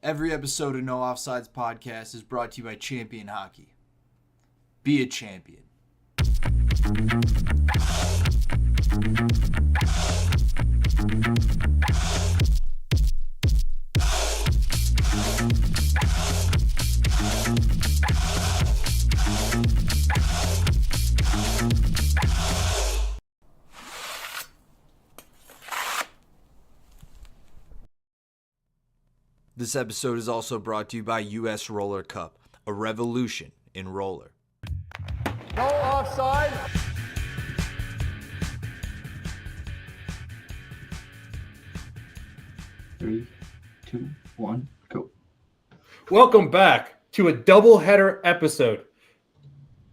Every episode of No Offsides podcast is brought to you by Champion Hockey. Be a champion. This episode is also brought to you by US Roller Cup, a revolution in roller. No offside. Three, two, one, go. Welcome back to a doubleheader episode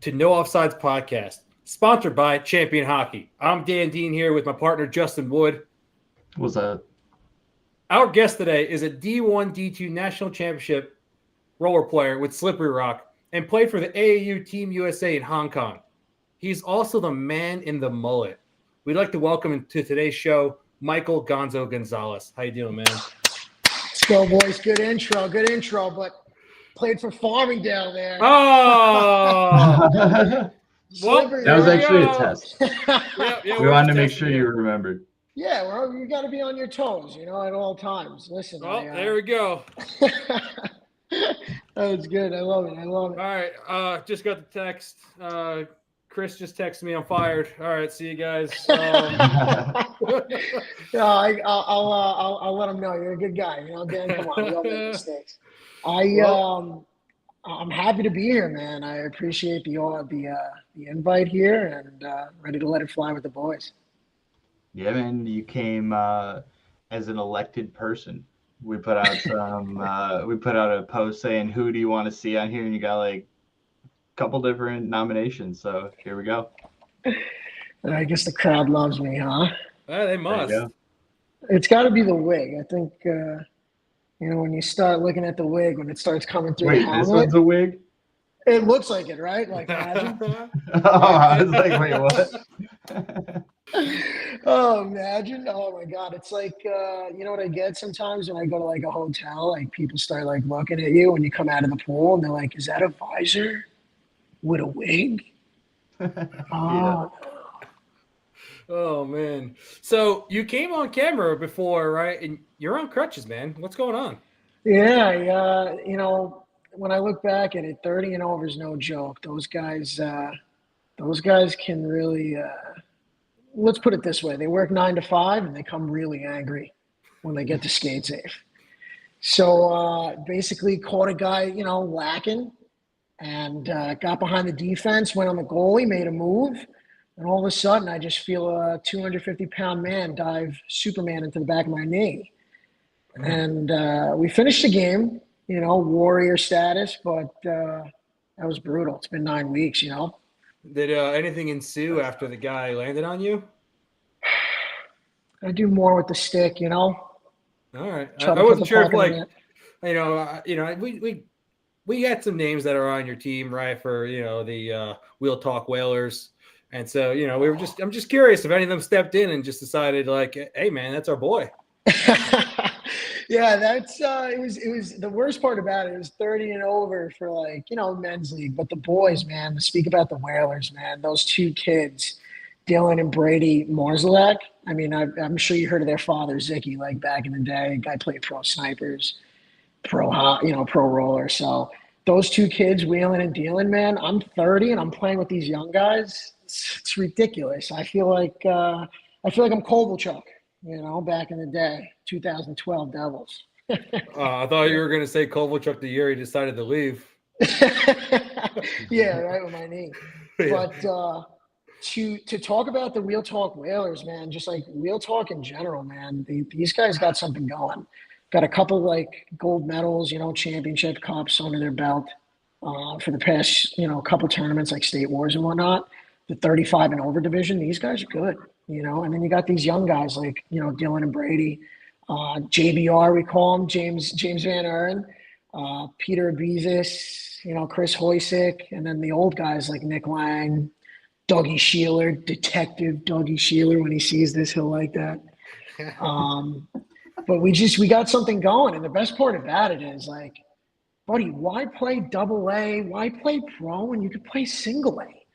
to No Offsides podcast, sponsored by Champion Hockey. I'm Dan Dean here with my partner Justin Wood. What's that? Our guest today is a D1 D2 National Championship roller player with Slippery Rock and played for the AAU Team USA in Hong Kong. He's also the man in the mullet. We'd like to welcome him to today's show, Michael Gonzo Gonzalez. How you doing, man? Let's go, boys. Good intro, but played for Farmingdale there. Oh! That was actually a test. Yeah, We wanted to make sure you remembered. Yeah, well, you got to be on your toes, at all times. Listen. Well, there we go. That was good. I love it. All right. Just got the text. Chris just texted me. I'm fired. All right. See you guys. Yeah, I'll let him know you're a good guy. Dan, come on, we all make mistakes. I'm happy to be here, man. I appreciate the invite here, and ready to let it fly with the boys. Yeah, man, you came as an elected person. We put out a post saying, who do you want to see on here? And you got like a couple different nominations. So here we go. I guess the crowd loves me, huh? They must. It's got to be the wig. I think, when you start looking at the wig, when it starts coming through the helmet. This one's a wig? It looks like it, right? Like, imagine. I was like, wait, what? Oh, imagine. Oh, my God. It's like, what I get sometimes when I go to, like, a hotel? Like, people start, like, looking at you when you come out of the pool, and they're like, is that a visor with a wig? Oh, Oh, man. So you came on camera before, right? And you're on crutches, man. What's going on? Yeah. When I look back at it, 30 and over is no joke. Those guys can really, let's put it this way. They work 9 to 5 and they come really angry when they get to skate safe. So basically caught a guy, lacking and got behind the defense, went on the goalie, made a move. And all of a sudden, I just feel a 250-pound man dive Superman into the back of my knee. And we finished the game, warrior status, but that was brutal. It's been 9 weeks, Did anything ensue after the guy landed on you? I do more with the stick, All right. Try I to wasn't put the sure if, puck we got some names that are on your team, right, for, the Wheel Talk Whalers. And so, I'm just curious if any of them stepped in and just decided, like, hey, man, that's our boy. Yeah, that's it was the worst part about it. It was 30 and over for men's league, but the boys, man, to speak about the Whalers, man, those two kids, Dylan and Brady Morzalek. I mean, I'm sure you heard of their father, Zicky, like back in the day. Guy played pro snipers, pro roller. So those two kids wheeling and dealing, man. I'm 30 and I'm playing with these young guys. It's ridiculous. I feel like I'm Kovalchuk, back in the day, 2012 Devils. I thought you were going to say Kovalchuk the year he decided to leave. Yeah, right with my knee. Yeah. But to talk about the Wheel Talk Whalers, man, just like Wheel Talk in general, man, these guys got something going. Got a couple gold medals, championship cups under their belt for the past, couple tournaments like State Wars and whatnot. The 35 and over division, these guys are good, and then you got these young guys like, Dylan and Brady, JVR, we call him, James Van Uren, Peter Bezos, Chris Hoysick, and then the old guys like Nick Lang, Dougie Sheeler, Detective Dougie Sheeler. When he sees this, he'll like that. But we got something going. And the best part about it is like, buddy, why play double A? Why play pro when you could play single A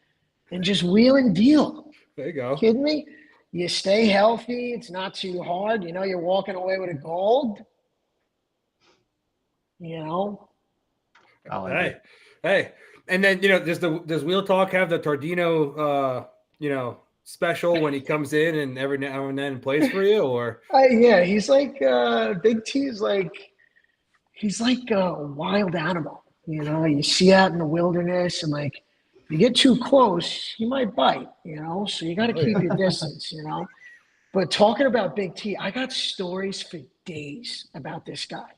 and just wheel and deal? There you go. Kidding me? You stay healthy. It's not too hard. You know, you're walking away with a gold. You know? I like it. Hey. And then, does Wheel Talk have the Tardino, special when he comes in and every now and then plays for you, or? Yeah, he's like Big T is like he's like a wild animal. You know, you see out in the wilderness, and like if you get too close, he might bite. You know, so you got to keep your distance. You know, but talking about Big T, I got stories for days about this guy.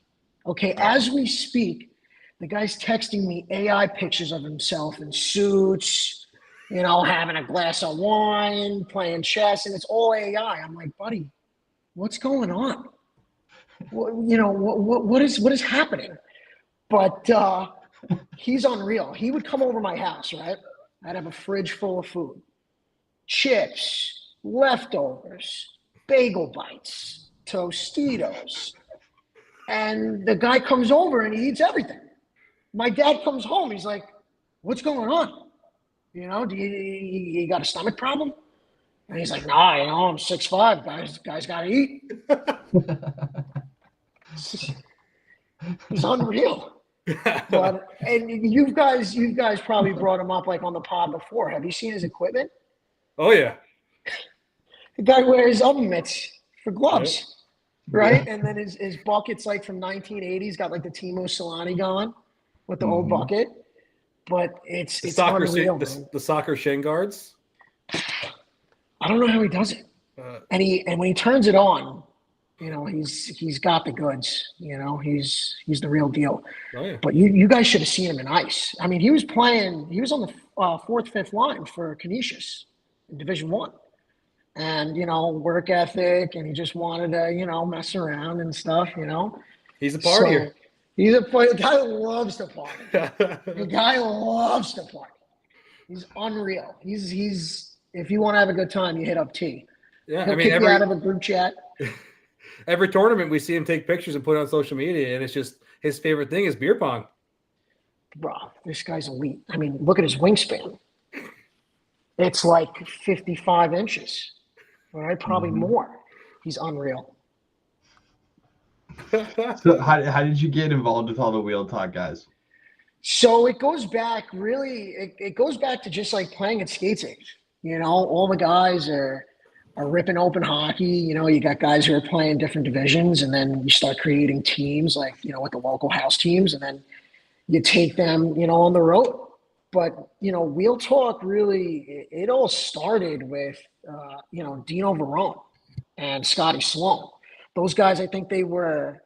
Okay, as we speak, the guy's texting me AI pictures of himself in suits, you know, having a glass of wine, playing chess, and it's all AI. I'm like, buddy, what's going on? What is happening? But he's unreal. He would come over my house, right? I'd have a fridge full of food, chips, leftovers, bagel bites, Tostitos. And the guy comes over and he eats everything. My dad comes home. He's like, what's going on? You know, do you got a stomach problem? And he's like, nah, I'm 6'5". Guys got to eat. He's unreal. And you guys probably brought him up like on the pod before. Have you seen his equipment? Oh, yeah. The guy wears oven mitts for gloves, right? And then his bucket's like from 1980s, got like the Timo Solani going with the old bucket. But it's unreal. The soccer shin guards. I don't know how he does it. And when he turns it on, you know, he's got the goods. You know, he's the real deal. Oh, yeah. But you guys should have seen him in ice. I mean, he was on the fourth, fifth line for Canisius in Division I. And, you know, work ethic, and he just wanted to, you know, mess around and stuff, you know. He's a partier. He's a player. The guy loves to party. The guy loves to party. He's unreal. He's if you want to have a good time, you hit up T. Yeah, He'll kick you out of a group chat. Every tournament we see him take pictures and put it on social media, and it's just his favorite thing is beer pong. Bro, this guy's elite. I mean, look at his wingspan. It's like 55 inches. All right, probably more. He's unreal. So how did you get involved with all the Wheel Talk guys? So it goes back it goes back to just like playing at skates age. You know, all the guys are ripping open hockey. You know, you got guys who are playing different divisions, and then you start creating teams like, you know, with the local house teams, and then you take them, you know, on the road. But, you know, Wheel Talk really, it all started with, you know, Dino Verone and Scotty Sloan. Those guys, I think they were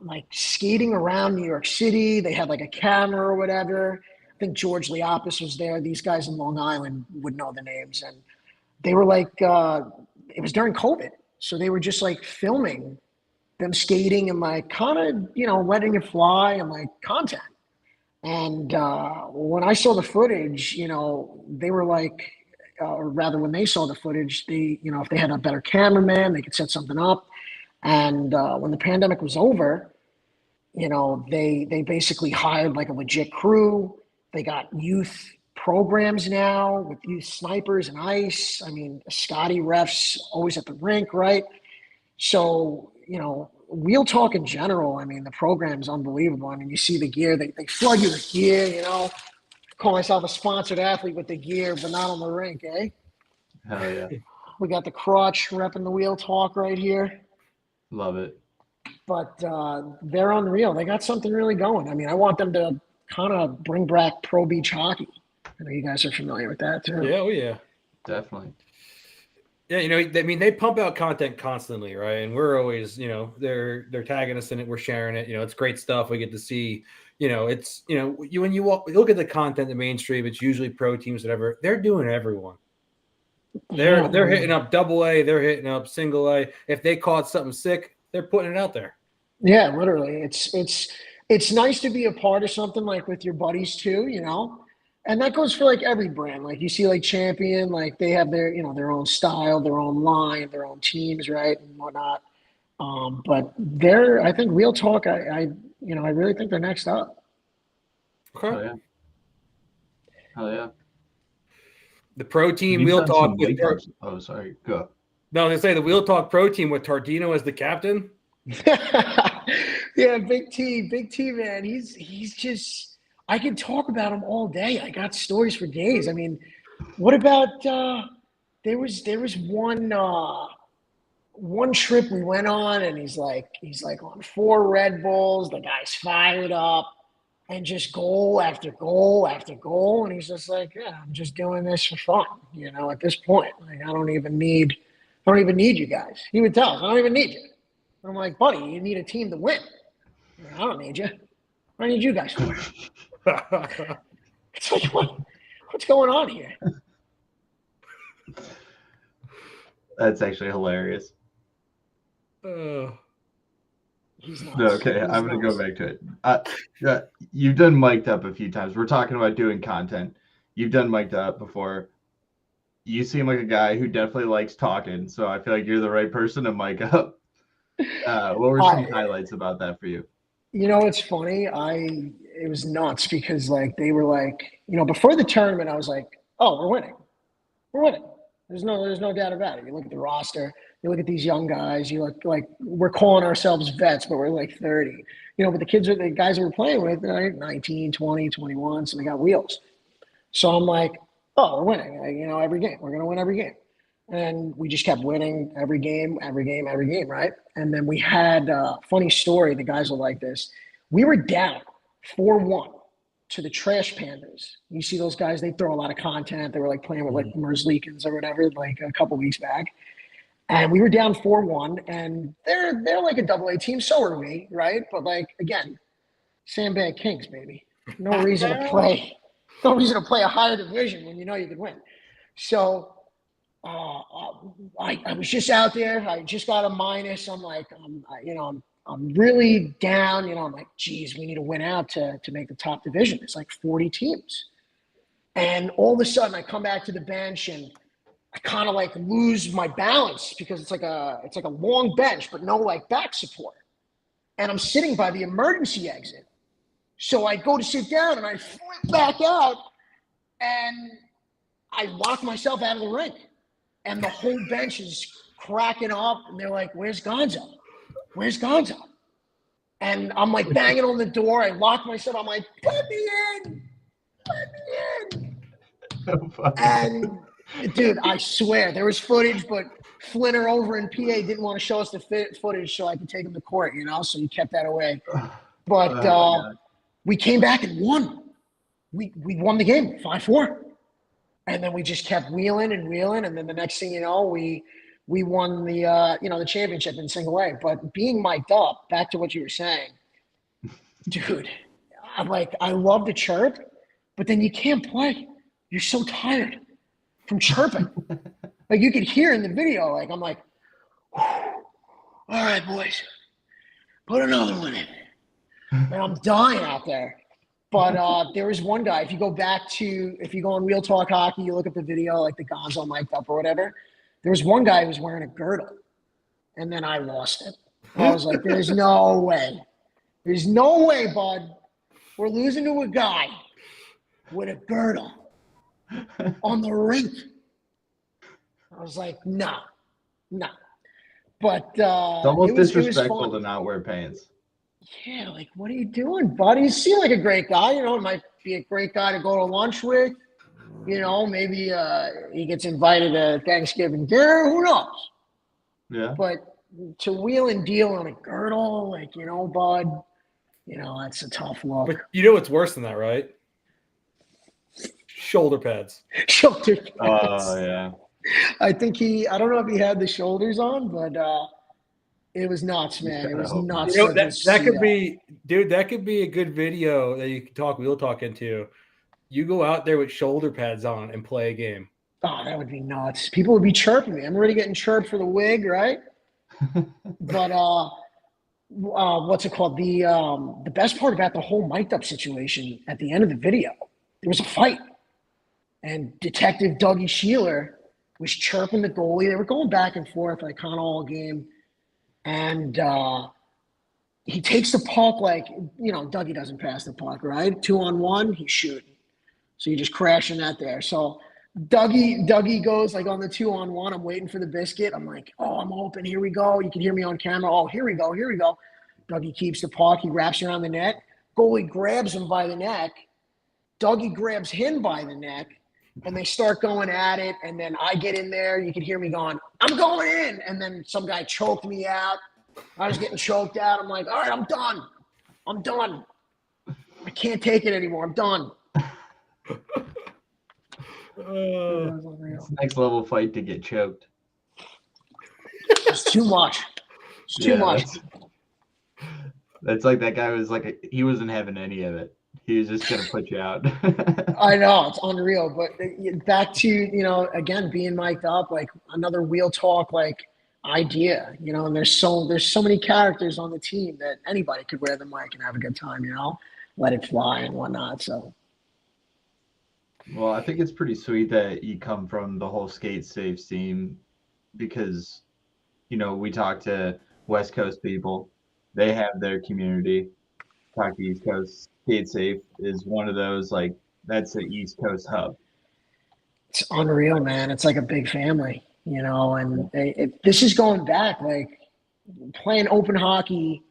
like skating around New York City. They had like a camera or whatever. I think George Liapis was there. These guys in Long Island would know the names. And they were like, it was during COVID. So they were just like filming them skating and like kind of, you know, letting it fly and like content. And when I saw the footage, you know, they were like, or rather when they saw the footage, they, you know, if they had a better cameraman, they could set something up. And when the pandemic was over, you know, they basically hired like a legit crew. They got youth programs now with youth snipers and ice. I mean, Scotty refs always at the rink, right? So, you know, Wheel Talk in general, I mean, the program's unbelievable. I mean, you see the gear, they flood you with gear, you know. Call myself a sponsored athlete with the gear, but not on the rink, eh? Hell yeah. We got the crotch repping the Wheel Talk right here. Love it. But they're unreal. They got something really going. I mean, I want them to kind of bring back pro beach hockey. I know you guys are familiar with that too. Yeah, oh yeah. Definitely. Yeah, you know, I mean, they pump out content constantly, right? And we're always, you know, they're tagging us in it, we're sharing it. You know, it's great stuff. We get to see, you know, it's, you know, when you look at the content, the mainstream, it's usually pro teams, whatever. They're doing everyone. They're hitting up double A, they're hitting up single A. If they caught something sick, they're putting it out there. Yeah, literally. It's nice to be a part of something like with your buddies too, you know. And that goes for like every brand. Like you see like Champion, like they have their, you know, their own style, their own line, their own teams, right? And whatnot. But I think Real Talk, I really think they're next up. Okay. Hell yeah. Hell yeah. The pro team You've Wheel done Talk some with wake-ups. Oh, sorry. Go. no, I was gonna say the Wheel Talk pro team with Tardino as the captain. Yeah, Big T, man. He's just. I can talk about him all day. I got stories for days. I mean, what about? There was one trip we went on, and he's like on 4 Red Bulls. The guy's fired up, and just goal after goal after goal, and he's just like, yeah, I'm just doing this for fun. At this point, like I don't even need you guys. He would tell us, I don't even need you. I'm like, buddy, you need a team to win. I don't need you. What do I need you guys for? It's like, what's going on here? That's actually hilarious. He's nuts. No, okay, He's I'm going to nuts. go back to it. You've done mic'd up a few times. We're talking about doing content. You've done mic'd up before. You seem like a guy who definitely likes talking, so I feel like you're the right person to mic up. What were some highlights about that for you? It's funny. It was nuts because like they were like, before the tournament, I was like, oh, we're winning. We're winning. There's no doubt about it. You look at the roster, you look at these young guys, you look like we're calling ourselves vets, but we're like 30. But the guys that we're playing with, they're like 19, 20, 21, so they got wheels. So I'm like, oh, we're winning. Every game. We're going to win every game. And we just kept winning every game, right? And then we had a funny story. The guys will like this. We were down 4-1 to the Trash Pandas. You see those guys, they throw a lot of content. They were like playing with like Merzlikins or whatever, like a couple weeks back. And we were down 4-1, and they're like a AA team. So are we, right? But like, again, Sandbag Kings, baby. No reason to play a higher division when you know you could win. So I was just out there. I just got a minus. I'm like, I'm really down. I'm like, geez, we need to win out to make the top division. It's like 40 teams. And all of a sudden I come back to the bench and I kind of like lose my balance because it's like a long bench, but no like back support. And I'm sitting by the emergency exit. So I go to sit down and I flip back out and I lock myself out of the rink. And the whole bench is cracking up. And they're like, where's Gonzo? Where's Gonzo? And I'm like banging on the door. I lock myself. I'm like, let me in. Let me in. And, dude, I swear, there was footage, but Flinner over in PA didn't want to show us the footage so I could take him to court, so he kept that away. But we came back and won. We won the game 5-4. And then we just kept wheeling. And then the next thing you know, we won the championship in single A. But being mic'd up, back to what you were saying, dude, I love the chirp, but then you can't play. You're so tired from chirping. Like you could hear in the video, like I'm like, all right, boys, put another one in. And I'm dying out there. But there was one guy, if you go on Real Talk Hockey, you look at the video, like the Gonzo mic'd up or whatever, there was one guy who was wearing a girdle. And then I lost it. I was like, there's no way. There's no way, bud. We're losing to a guy with a girdle on the rink. I was like, no. But it's almost disrespectful it was to not wear pants. Yeah, like, what are you doing, buddy? You seem like a great guy. It might be a great guy to go to lunch with. Maybe he gets invited to Thanksgiving dinner. Who knows? Yeah. But to wheel and deal on a girdle, like, bud, that's a tough look. But you know what's worse than that, right? Shoulder pads. Shoulder pads. Oh, yeah. I don't know if he had the shoulders on, but it was nuts, man. It was nuts. That could be, dude, that could be a good video that you can Wheel Talk into. You go out there with shoulder pads on and play a game. Oh, that would be nuts. People would be chirping me. I'm already getting chirped for the wig, right? But what's it called? The best part about the whole mic'd up situation at the end of the video, there was a fight. And Detective Dougie Sheeler was chirping the goalie. They were going back and forth like kind of all game. And he takes the puck like, Dougie doesn't pass the puck, right? 2-on-1, he's shooting. So you're just crashing that there. So Dougie goes like on the 2-on-1. I'm waiting for the biscuit. I'm like, oh, I'm open. Here we go. You can hear me on camera. Oh, here we go. Dougie keeps the puck. He wraps around the net. Goalie grabs him by the neck. Dougie grabs him by the neck. And they start going at it. And then I get in there. You can hear me going, I'm going in. And then some guy choked me out. I was getting choked out. I'm like, all right, I'm done. I can't take it anymore. I'm done. It's next level fight to get choked. It's too much. It's too much. That's like that guy was like, he wasn't having any of it. He was just going to put you out. I know, it's unreal. But back to, again, being mic'd up, like another wheel talk, like idea, and there's so many characters on the team that anybody could wear the mic and have a good time, let it fly and whatnot. So. Well, I think it's pretty sweet that you come from the whole Skate Safe team because, we talk to West Coast people. They have their community. Talk to East Coast. Skate Safe is one of those, like, that's the East Coast hub. It's unreal, man. It's like a big family, and this is going back, like, playing open hockey,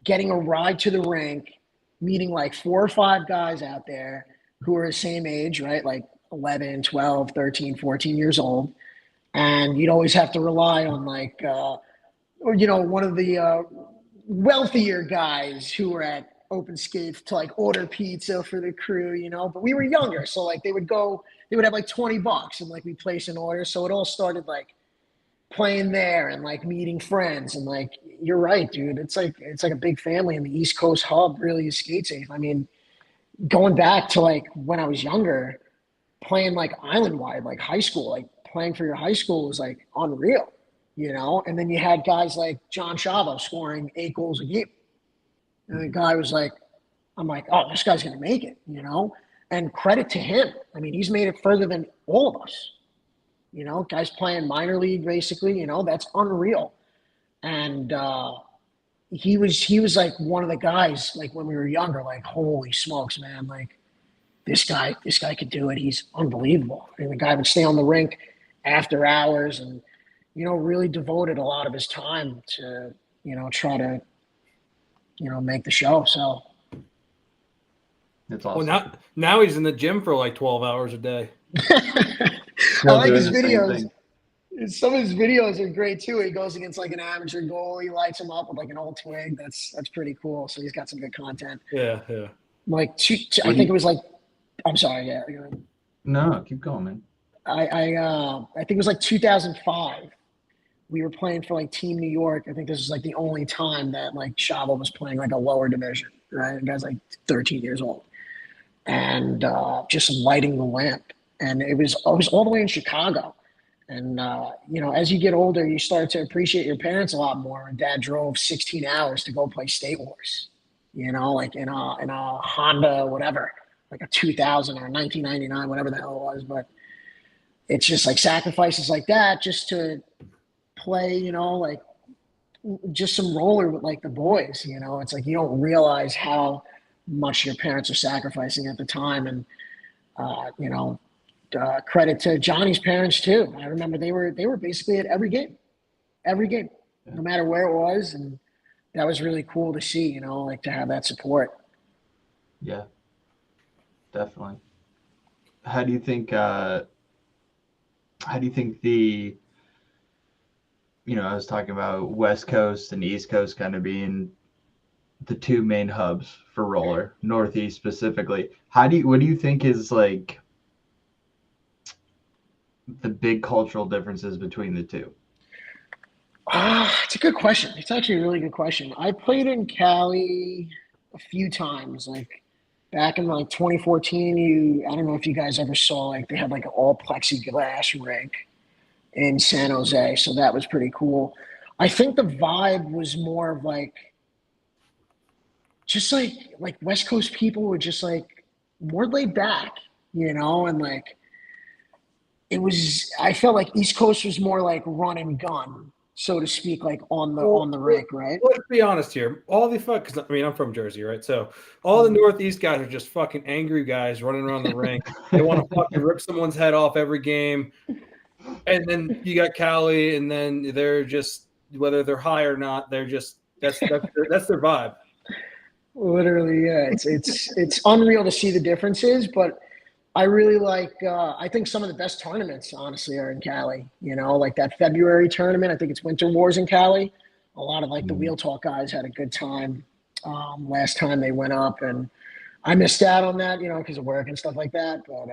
getting a ride to the rink, meeting, like, 4 or 5 guys out there who are the same age, right? Like 11, 12, 13, 14 years old. And you'd always have to rely on like, one of the wealthier guys who were at Open Skates to like order pizza for the crew, but we were younger. So like they would have like $20 and like we place an order. So it all started like playing there and like meeting friends. And like, you're right, dude. It's like a big family, and the East Coast hub really is Skate Safe. I mean, going back to like when I was younger, playing like island-wide, like high school, like playing for your high school was like unreal, And then you had guys like John Chavo scoring 8 goals a game. And the guy was like, I'm like, oh, this guy's going to make it, And credit to him. I mean, he's made it further than all of us. Guys playing minor league basically, that's unreal. And he was like one of the guys, like when we were younger, like, holy smokes, man, like this guy could do it. He's unbelievable. And the guy would stay on the rink after hours and, really devoted a lot of his time to, try to, make the show. So. That's awesome. Well, now he's in the gym for like 12 hours a day. I like his videos. Some of his videos are great too. He goes against like an amateur goalie, lights him up with like an old twig. That's pretty cool. So he's got some good content. Yeah. Like I think it was like, I'm sorry, yeah. No, keep going, man. I think it was like 2005. We were playing for like Team New York. I think this was like the only time that like Chavo was playing like a lower division, right? The guy's like 13 years old, and just lighting the lamp. And it was all the way in Chicago. And, as you get older, you start to appreciate your parents a lot more. And Dad drove 16 hours to go play State Wars, like in a Honda, whatever, like a 2000 or a 1999, whatever the hell it was. But it's just like sacrifices like that just to play, like just some roller with like the boys, It's like you don't realize how much your parents are sacrificing at the time. And, credit to Johnny's parents too. I remember they were basically at every game, no matter where it was, and that was really cool to see. Like to have that support. Yeah, definitely. How do you think the? I was talking about West Coast and East Coast kind of being the 2 main hubs for roller, Northeast specifically. What do you think is like the big cultural differences between the two? It's a good question. It's actually a really good question. I played in Cali a few times, like back in like 2014. I don't know if you guys ever saw, like they had like an all plexiglass rink in San Jose. So that was pretty cool. I think the vibe was more of like, just like West Coast people were just like more laid back, and like, I felt like East Coast was more like run and gun, so to speak, like on the rink, right? Let's be honest here. All the fuck, because I mean, I'm from Jersey, right? So all the Northeast guys are just fucking angry guys running around the rink. They want to fucking rip someone's head off every game. And then you got Cali, and then they're just, whether they're high or not, they're just that's their vibe. Literally, yeah. It's unreal to see the differences, but I really like. I think some of the best tournaments, honestly, are in Cali. You know, like that February tournament. I think it's Winter Wars in Cali. A lot of like the Wheel Talk guys had a good time last time they went up, and I missed out on that, you know, because of work and stuff like that. But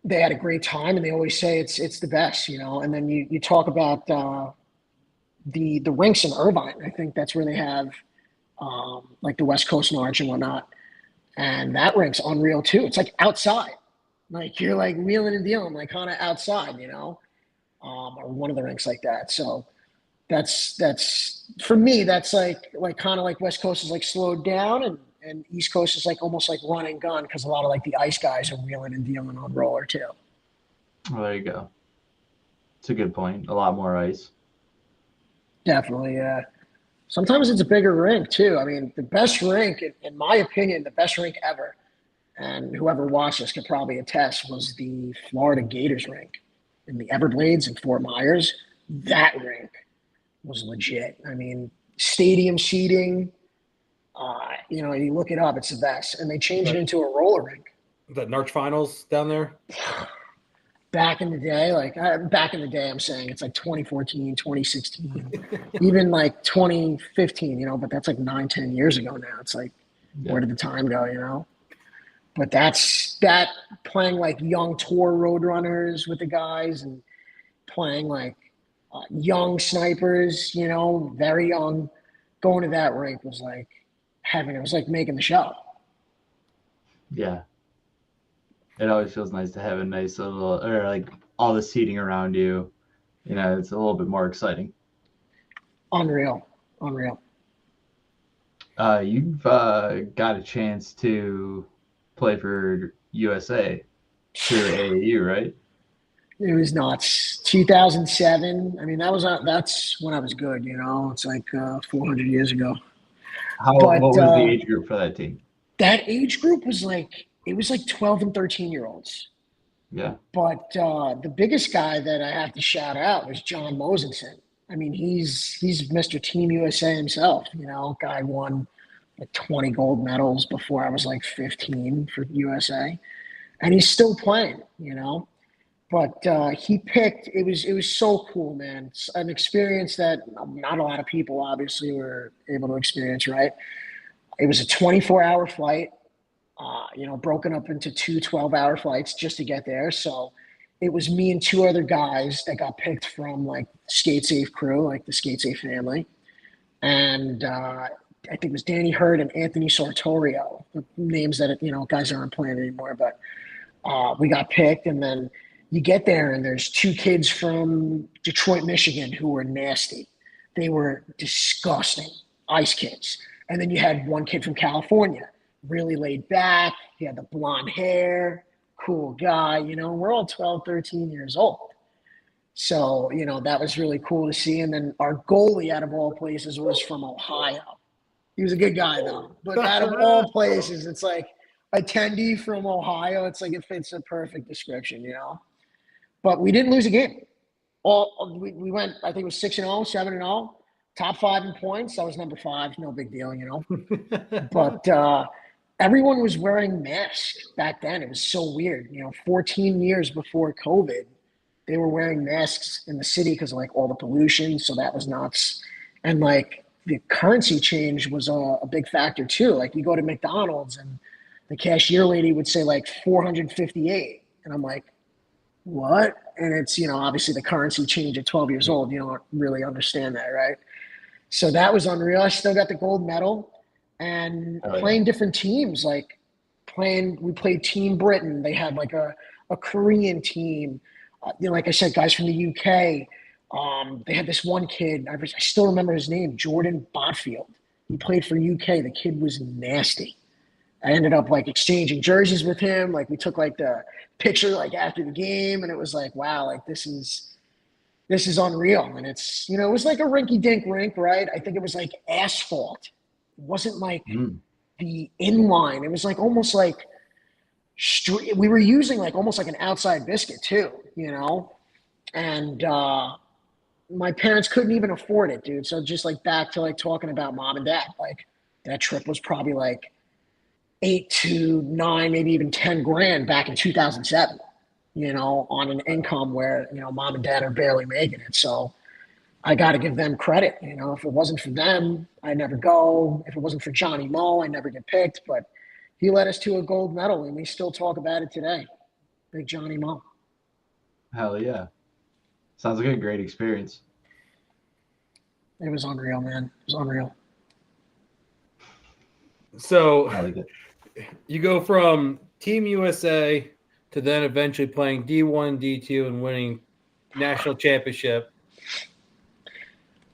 they had a great time, and they always say it's the best, you know. And then you talk about the rinks in Irvine. I think that's where they have like the West Coast Arch and whatnot. And that rink's unreal too. It's like outside. Like you're like wheeling and dealing, like kind of outside, you know, or one of the rinks like that. So that's for me, that's like kind of like West Coast is like slowed down, and East Coast is like almost like run and gun, because a lot of like the ice guys are wheeling and dealing on roller too. Well, there you go. It's a good point. A lot more ice. Definitely, yeah. Sometimes it's a bigger rink too. I mean, the best rink, in my opinion, the best rink ever, and whoever watched this could probably attest, was the Florida Gators rink in the Everglades in Fort Myers. That rink was legit. I mean, stadium seating, you know, you look it up, it's the best. And they changed it into a roller rink. The Narch Finals down there? Back in the day, I'm saying it's like 2014, 2016, even like 2015, you know, but that's like 9-10 years ago now. It's like, where did the time go, you know? But that playing like young tour road runners with the guys, and playing like young snipers, you know, very young, going to that rink was like heaven. It was like making the show. Yeah. It always feels nice to have a nice little, or like all the seating around you. You know, it's a little bit more exciting. Unreal. You've got a chance to play for USA through AAU, right? It was nuts. 2007. I mean, that's when I was good, you know. It's like 400 years ago. What was the age group for that team? That age group was like, it was like 12 and 13-year-olds. Yeah. But the biggest guy that I have to shout out was John Mosenson. I mean, he's Mr. Team USA himself. You know, guy won like 20 gold medals before I was like 15 for USA, and he's still playing. You know, but he picked. It was so cool, man. It's an experience that not a lot of people obviously were able to experience. Right? It was a 24-hour flight. You know, broken up into 2 12-hour flights just to get there. So it was me and 2 other guys that got picked from like Skate Safe crew, like the Skate Safe family. And I think it was Danny Hurd and Anthony Sartorio, the names that, you know, guys aren't playing anymore. But we got picked, and then you get there and there's 2 kids from Detroit, Michigan who were nasty. They were disgusting, ice kids. And then you had 1 kid from California, really laid back. He had the blonde hair, cool guy, you know. We're all 12, 13 years old. So, you know, that was really cool to see. And then our goalie, out of all places, was from Ohio. He was a good guy, though. But out of all places, it's like attendee from Ohio. It's like it fits a perfect description, you know. But we didn't lose a game. We went, I think it was 6-0, 7-0, top 5 in points. I was number 5, no big deal, you know. But everyone was wearing masks back then. It was so weird. You know, 14 years before COVID, they were wearing masks in the city because of like all the pollution. So that was nuts. And like the currency change was a big factor too. Like you go to McDonald's and the cashier lady would say like 458. And I'm like, what? And it's, you know, obviously the currency change at 12 years old. You don't really understand that, right? So that was unreal. I still got the gold medal. And playing different teams, like we played Team Britain. They had like a Korean team. You know, like I said, guys from the UK. They had this one kid. I still remember his name, Jordan Botfield. He played for UK. The kid was nasty. I ended up like exchanging jerseys with him. Like we took like the picture like after the game, and it was like, wow, like this is this is unreal. And it's, you know, it was like a rinky-dink rink, right? I think it was like asphalt. It wasn't like the inline. It was like almost like street. We were using like almost like an outside biscuit too, you know? And my parents couldn't even afford it, dude. So just like back to like talking about mom and dad, like that trip was probably like 8 to 9, maybe even 10 grand back in 2007, you know, on an income where, you know, mom and dad are barely making it. So I got to give them credit. You know, if it wasn't for them, I'd never go. If it wasn't for Johnny Mull, I'd never get picked. But he led us to a gold medal, and we still talk about it today. Big Johnny Mull. Hell yeah. Sounds like a great experience. It was unreal, man. It was unreal. So I like it. you go from Team USA to then eventually playing D1, D2, and winning national championship.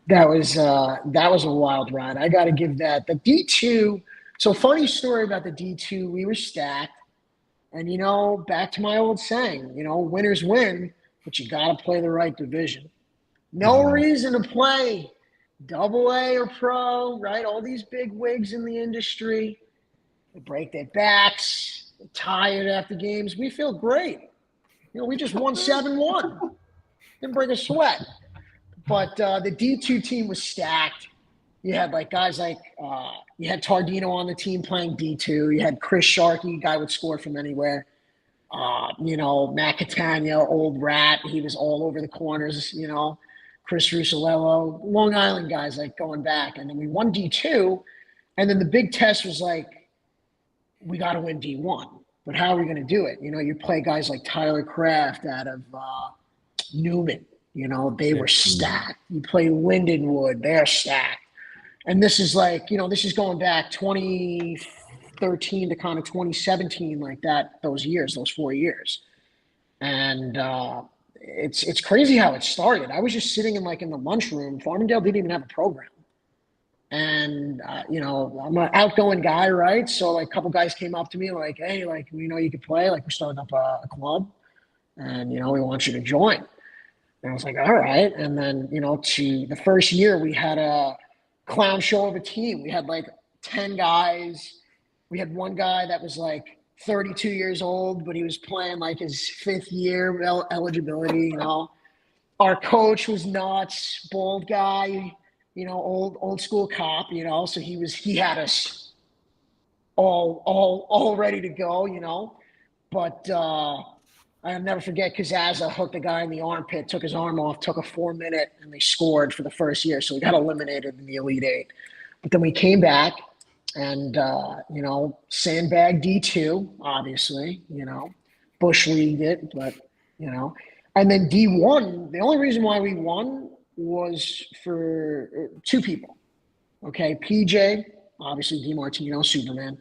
That was a wild ride. I got to give that. The D2, so funny story about the D2, we were stacked. And, you know, back to my old saying, you know, winners win, but you got to play the right division. No reason to play AA or pro, right? All these big wigs in the industry, they break their backs, they're tired after games. We feel great. You know, we just won 7-1. Didn't break a sweat. But the D2 team was stacked. You had like guys like you had Tardino on the team playing D2. You had Chris Sharkey, guy would score from anywhere. You know, Matt Catania, old rat. He was all over the corners, you know. Chris Russolello, Long Island guys like going back. And then we won D2. And then the big test was like, we got to win D1. But how are we going to do it? You know, you play guys like Tyler Kraft out of Newman. You know, they were stacked. You play Lindenwood, they're stacked. And this is like, you know, this is going back 2013 to kind of 2017, like that, those 4 years. And it's crazy how it started. I was just sitting in the lunchroom. Farmingdale didn't even have a program. And, you know, I'm an outgoing guy, right? So like a couple guys came up to me like, hey, like, we know you could play. Like we're starting up a club and, you know, we want you to join. And I was like, all right. And then, you know, to the first year, we had a clown show of a team. We had like 10 guys. We had one guy that was like 32 years old, but he was playing like his 5th year eligibility, you know. Our coach was nuts, bald guy, you know, old school cop, you know. So he had us all ready to go, you know. But I'll never forget Kazaza hooked a guy in the armpit, took his arm off, took a 4-minute, and they scored for the first year. So we got eliminated in the Elite Eight. But then we came back and, you know, sandbag D2, obviously, you know. Bush leagued it, but, you know. And then D1, the only reason why we won was for 2 people. Okay, PJ, obviously DiMartino, Superman,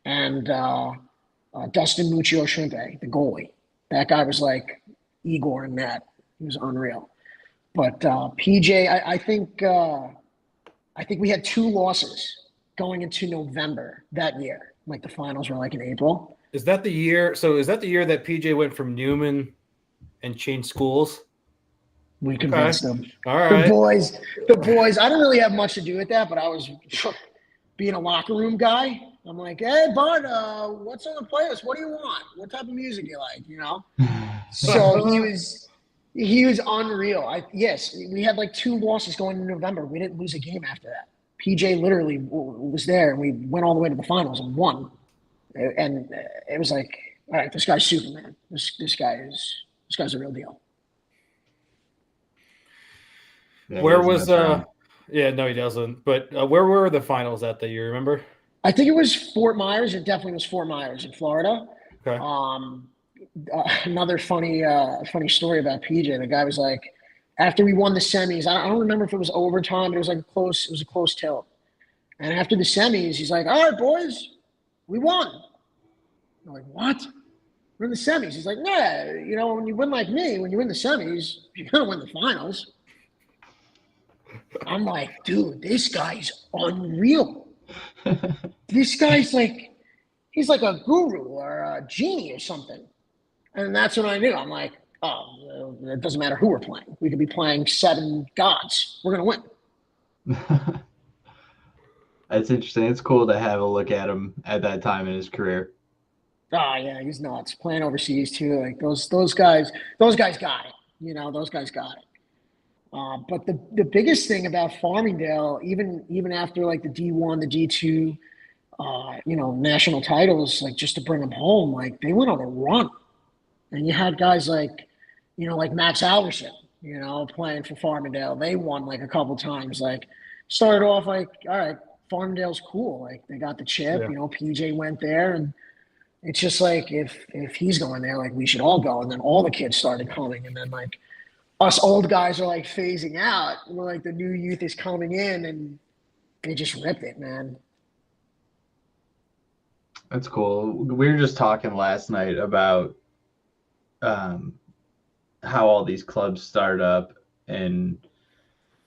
and Dustin Muccio Shrimpe, the goalie. That guy was like Igor in that. He was unreal. But PJ, I think we had 2 losses going into November that year. Like the finals were like in April. Is that the year? So is that the year that PJ went from Newman and changed schools? We convinced them. All right. The boys. I didn't really have much to do with that, but I was being a locker room guy. I'm like, hey, bud, what's on the playlist? What do you want? What type of music do you like? You know. So he was unreal. Yes, we had like 2 losses going into November. We didn't lose a game after that. PJ literally was there, and we went all the way to the finals and won. And it was like, all right, this guy's Superman. This guy's a real deal. Yeah, Where was Yeah, no, he doesn't. But where were the finals at that year? Remember? I think it was Fort Myers. It definitely was Fort Myers in Florida. Okay. Another funny story about PJ. The guy was like, after we won the semis, I don't remember if it was overtime, but it was like a close tilt. And after the semis, he's like, all right, boys, we won. I'm like, what? We're in the semis. He's like, yeah, you know, when you win like me, when you win the semis, you're going to win the finals. I'm like, dude, this guy's unreal. This guy's like, he's like a guru or a genie or something. And that's when I knew. I'm like, it doesn't matter who we're playing. We could be playing 7 gods. We're going to win. That's interesting. It's cool to have a look at him at that time in his career. Oh yeah, he's nuts. Playing overseas too. Like those guys got it. Those guys got it. But the biggest thing about Farmingdale, even after like the D1, the D2, national titles, like just to bring them home, like they went on a run, and you had guys like, like Max Alderson, playing for Farmingdale. They won like a couple times. Like started off like, all right, Farmingdale's cool. Like they got the chip. Yeah. PJ went there, and it's just like if he's going there, like we should all go. And then all the kids started coming, and then like us old guys are like phasing out. We're like the new youth is coming in, and they just ripped it, man. That's cool. We were just talking last night about how all these clubs start up, and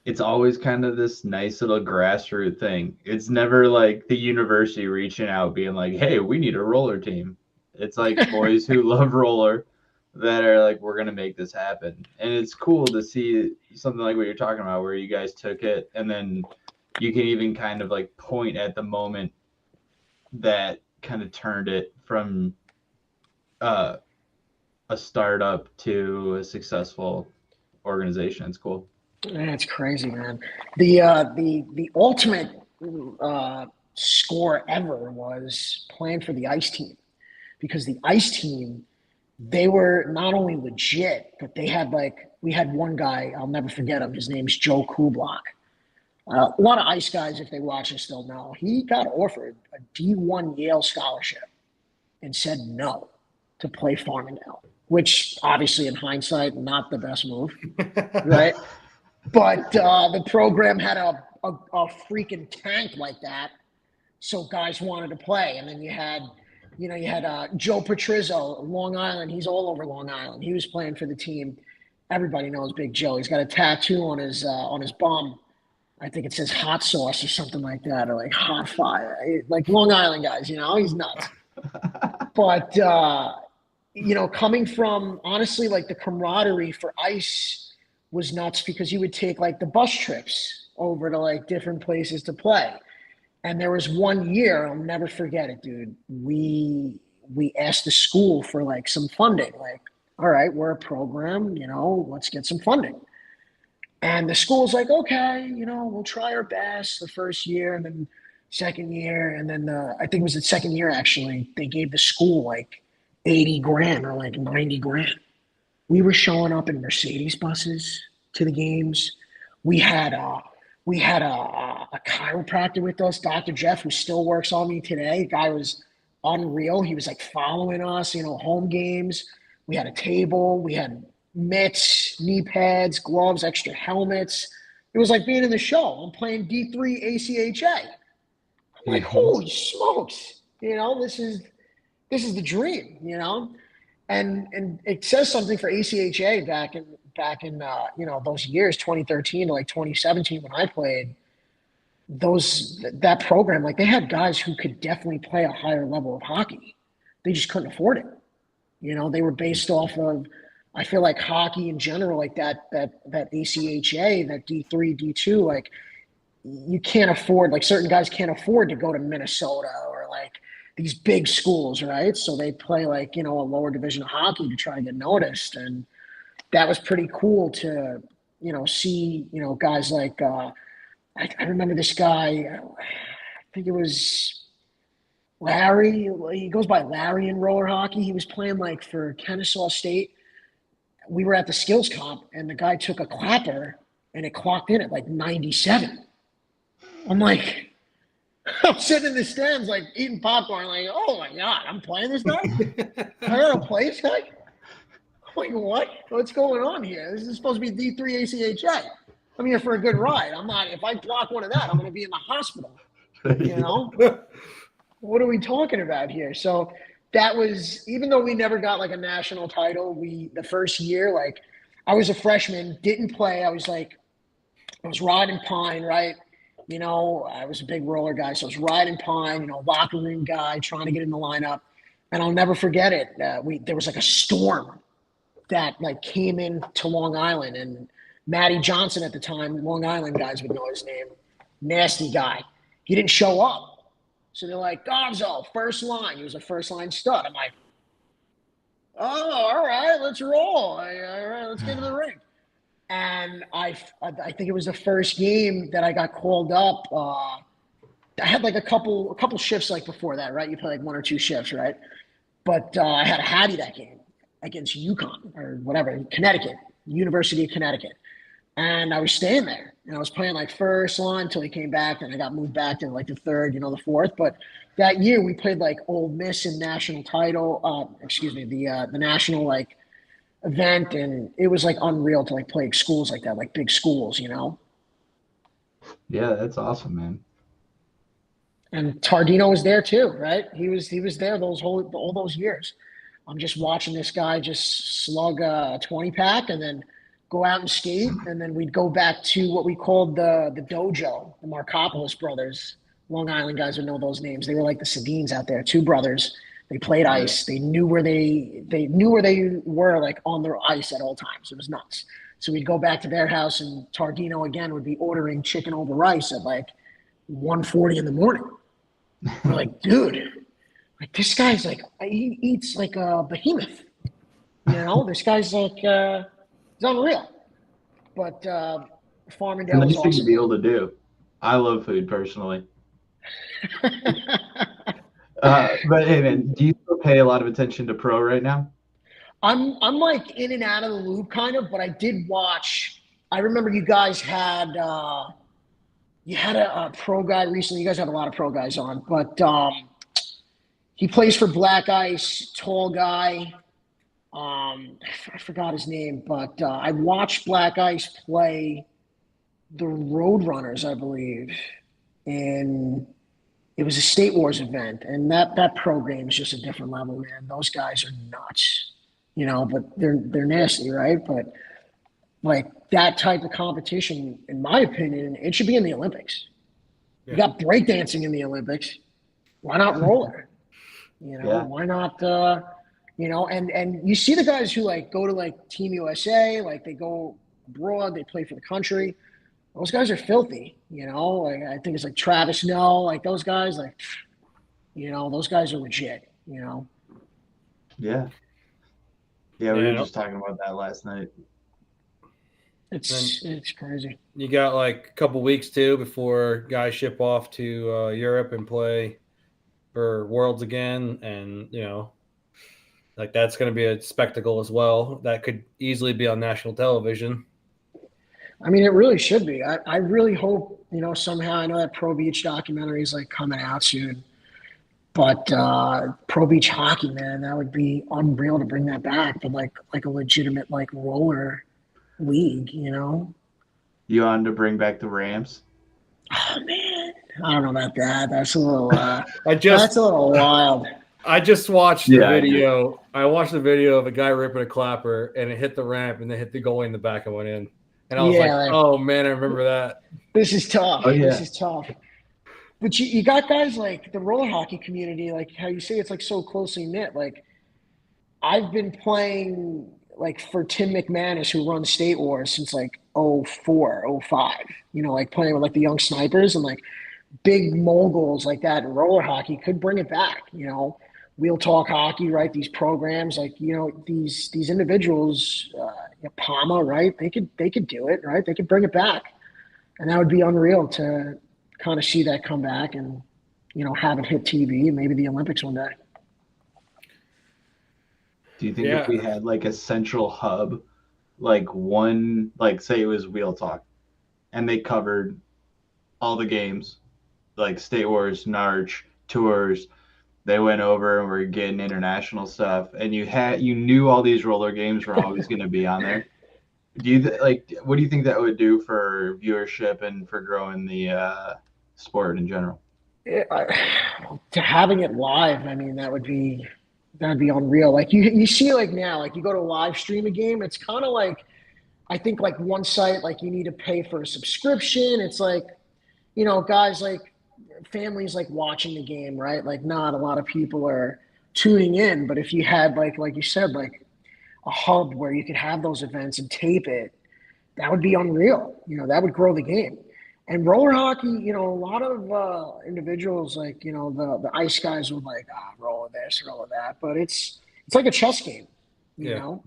it's always kind of this nice little grassroots thing. It's never like the university reaching out being like, hey, we need a roller team. It's like boys who love roller that are like, we're going to make this happen. And it's cool to see something like what you're talking about, where you guys took it, and then you can even kind of like point at the moment that kind of turned it from a startup to a successful organization. It's cool. That's crazy, man. The ultimate score ever was playing for the ice team, because the ice team, they were not only legit, but they had we had one guy, I'll never forget him. His name's Joe Kublock. A lot of ice guys, if they watch us, they'll know. He got offered a D1 Yale scholarship and said no to play Farmingdale, which obviously in hindsight, not the best move, right? But the program had a freaking tank like that, so guys wanted to play. And then you had Joe Patrizzo, Long Island. He's all over Long Island. He was playing for the team. Everybody knows Big Joe. He's got a tattoo on his bum. I think it says hot sauce or something like that, or like hot fire. Like Long Island guys, he's nuts. But coming from, honestly, like the camaraderie for ice was nuts, because you would take like the bus trips over to like different places to play. And there was one year, I'll never forget it, dude. We asked the school for like some funding. Like, all right, we're a program, let's get some funding. And the school's like, okay, we'll try our best the first year, and then second year. And then I think it was the second year, actually, they gave the school like 80 grand or like 90 grand. We were showing up in Mercedes buses to the games. We had a chiropractor with us, Dr. Jeff, who still works on me today. The guy was unreal. He was like following us, home games. We had a table. We had mitts, knee pads, gloves, extra helmets. It was like being in the show. I'm playing D3 ACHA. I'm like, holy smokes! This is the dream. And it says something for ACHA back in those years, 2013 to like 2017 when I played. That program, like they had guys who could definitely play a higher level of hockey. They just couldn't afford it. They were based off of, I feel like hockey in general, like that ACHA, that D3, D2, like you can't afford, like certain guys can't afford to go to Minnesota or like these big schools, right? So they play like, a lower division of hockey to try to get noticed. And that was pretty cool to, see, guys like, I remember this guy, I think it was Larry. He goes by Larry in roller hockey. He was playing like for Kennesaw State. We were at the skills comp, and the guy took a clapper, and it clocked in at like 97. I'm like, I'm sitting in the stands, like eating popcorn, like, oh my God, I'm playing this guy? I gotta play this guy? I'm like, what? What's going on here? This is supposed to be D3 ACHA. I'm here for a good ride. I'm not, if I block one of that, I'm going to be in the hospital. What are we talking about here? So that was, even though we never got like a national title, the first year, like I was a freshman, didn't play. I was riding pine, right? I was a big roller guy, so I was riding pine, locker room guy, trying to get in the lineup. And I'll never forget it. There was like a storm that like came in to Long Island, and Matty Johnson at the time, Long Island guys would know his name, nasty guy. He didn't show up. So they're like, Gonzo, first line. He was a first line stud. I'm like, oh, all right, let's roll. All right, let's get to the rink. And I think it was the first game that I got called up. I had like a couple shifts like before that, right? You play like 1 or 2 shifts, right? But I had a Hattie that game against UConn or whatever, Connecticut, University of Connecticut. And I was staying there. And I was playing like first line until he came back. And I got moved back to like the third, the fourth. But that year we played like Ole Miss in national title, the national like event. And it was like unreal to like play schools like that, like big schools, Yeah, that's awesome, man. And Tardino was there too, right? He was there all those years. I'm just watching this guy just slug a 20-pack and then go out and skate, and then we'd go back to what we called the dojo, the Markopoulos brothers. Long Island guys would know those names. They were like the Sedines out there, 2 brothers. They played ice. They knew where they were like on their ice at all times. It was nuts. So we'd go back to their house, and Tardino again would be ordering chicken over rice at like 1:40 in the morning. We're like, dude, like this guy's like, he eats like a behemoth. This guy's like, he's unreal. But Farmingdale was nice thing to awesome. be able to do. I love food personally. But hey, man, do you still pay a lot of attention to pro right now? I'm like in and out of the loop kind of, but I did watch. I remember you guys had a pro guy recently. You guys have a lot of pro guys on, but he plays for Black Ice, tall guy. I forgot his name, but I watched Black Ice play the Roadrunners, I believe, and it was a State Wars event, and that pro game is just a different level, man. Those guys are nuts, but they're nasty, right? But like that type of competition, in my opinion, it should be in the Olympics. Yeah. You got breakdancing in the Olympics. Why not roller? Why not? And you see the guys who like go to like Team USA, like they go abroad, they play for the country. Those guys are filthy, Like I think it's like Travis Noe, like those guys, like those guys are legit, Yeah. Yeah, we were just talking about that last night. It's crazy. You got like a couple weeks too before guys ship off to Europe and play for Worlds again, and like that's going to be a spectacle as well. That could easily be on national television. I mean, it really should be. I really hope, somehow. I know that Pro Beach documentary is like coming out soon, but Pro Beach hockey, man, that would be unreal to bring that back. But like a legitimate like roller league, You on to bring back the Rams? Oh man, I don't know about that. That's a little. That's a little wild. I just watched the video. I watched the video of a guy ripping a clapper, and it hit the ramp, and it hit the goalie in the back and went in. And I was like, oh, man, I remember that. This is tough. Oh, yeah. This is tough. But you got guys like the roller hockey community, like how you say it's like so closely knit. Like I've been playing like for Tim McManus, who runs State Wars, since like 04, 05. Like playing with like the young snipers and like big moguls like that in roller hockey could bring it back, Wheel Talk Hockey, right? These programs, like these individuals, Palma, right? They could do it, right? They could bring it back, and that would be unreal to kind of see that come back and have it hit TV and maybe the Olympics one day. Do you think if we had like a central hub, like one, like say it was Wheel Talk, and they covered all the games, like State Wars, Narch, Tours. They went over and were getting international stuff, and you knew all these roller games were always going to be on there. What do you think that would do for viewership and for growing the sport in general? To having it live, I mean, that'd be unreal. Like you see, like now, like you go to live stream a game, it's kind of like, I think like one site, like you need to pay for a subscription. It's like, guys like families like watching the game, right? Like not a lot of people are tuning in, but if you had like you said, like a hub where you could have those events and tape it, that would be unreal. That would grow the game. And roller hockey, a lot of individuals like, the ice guys would like, roller this, roller that. But it's like a chess game, you know?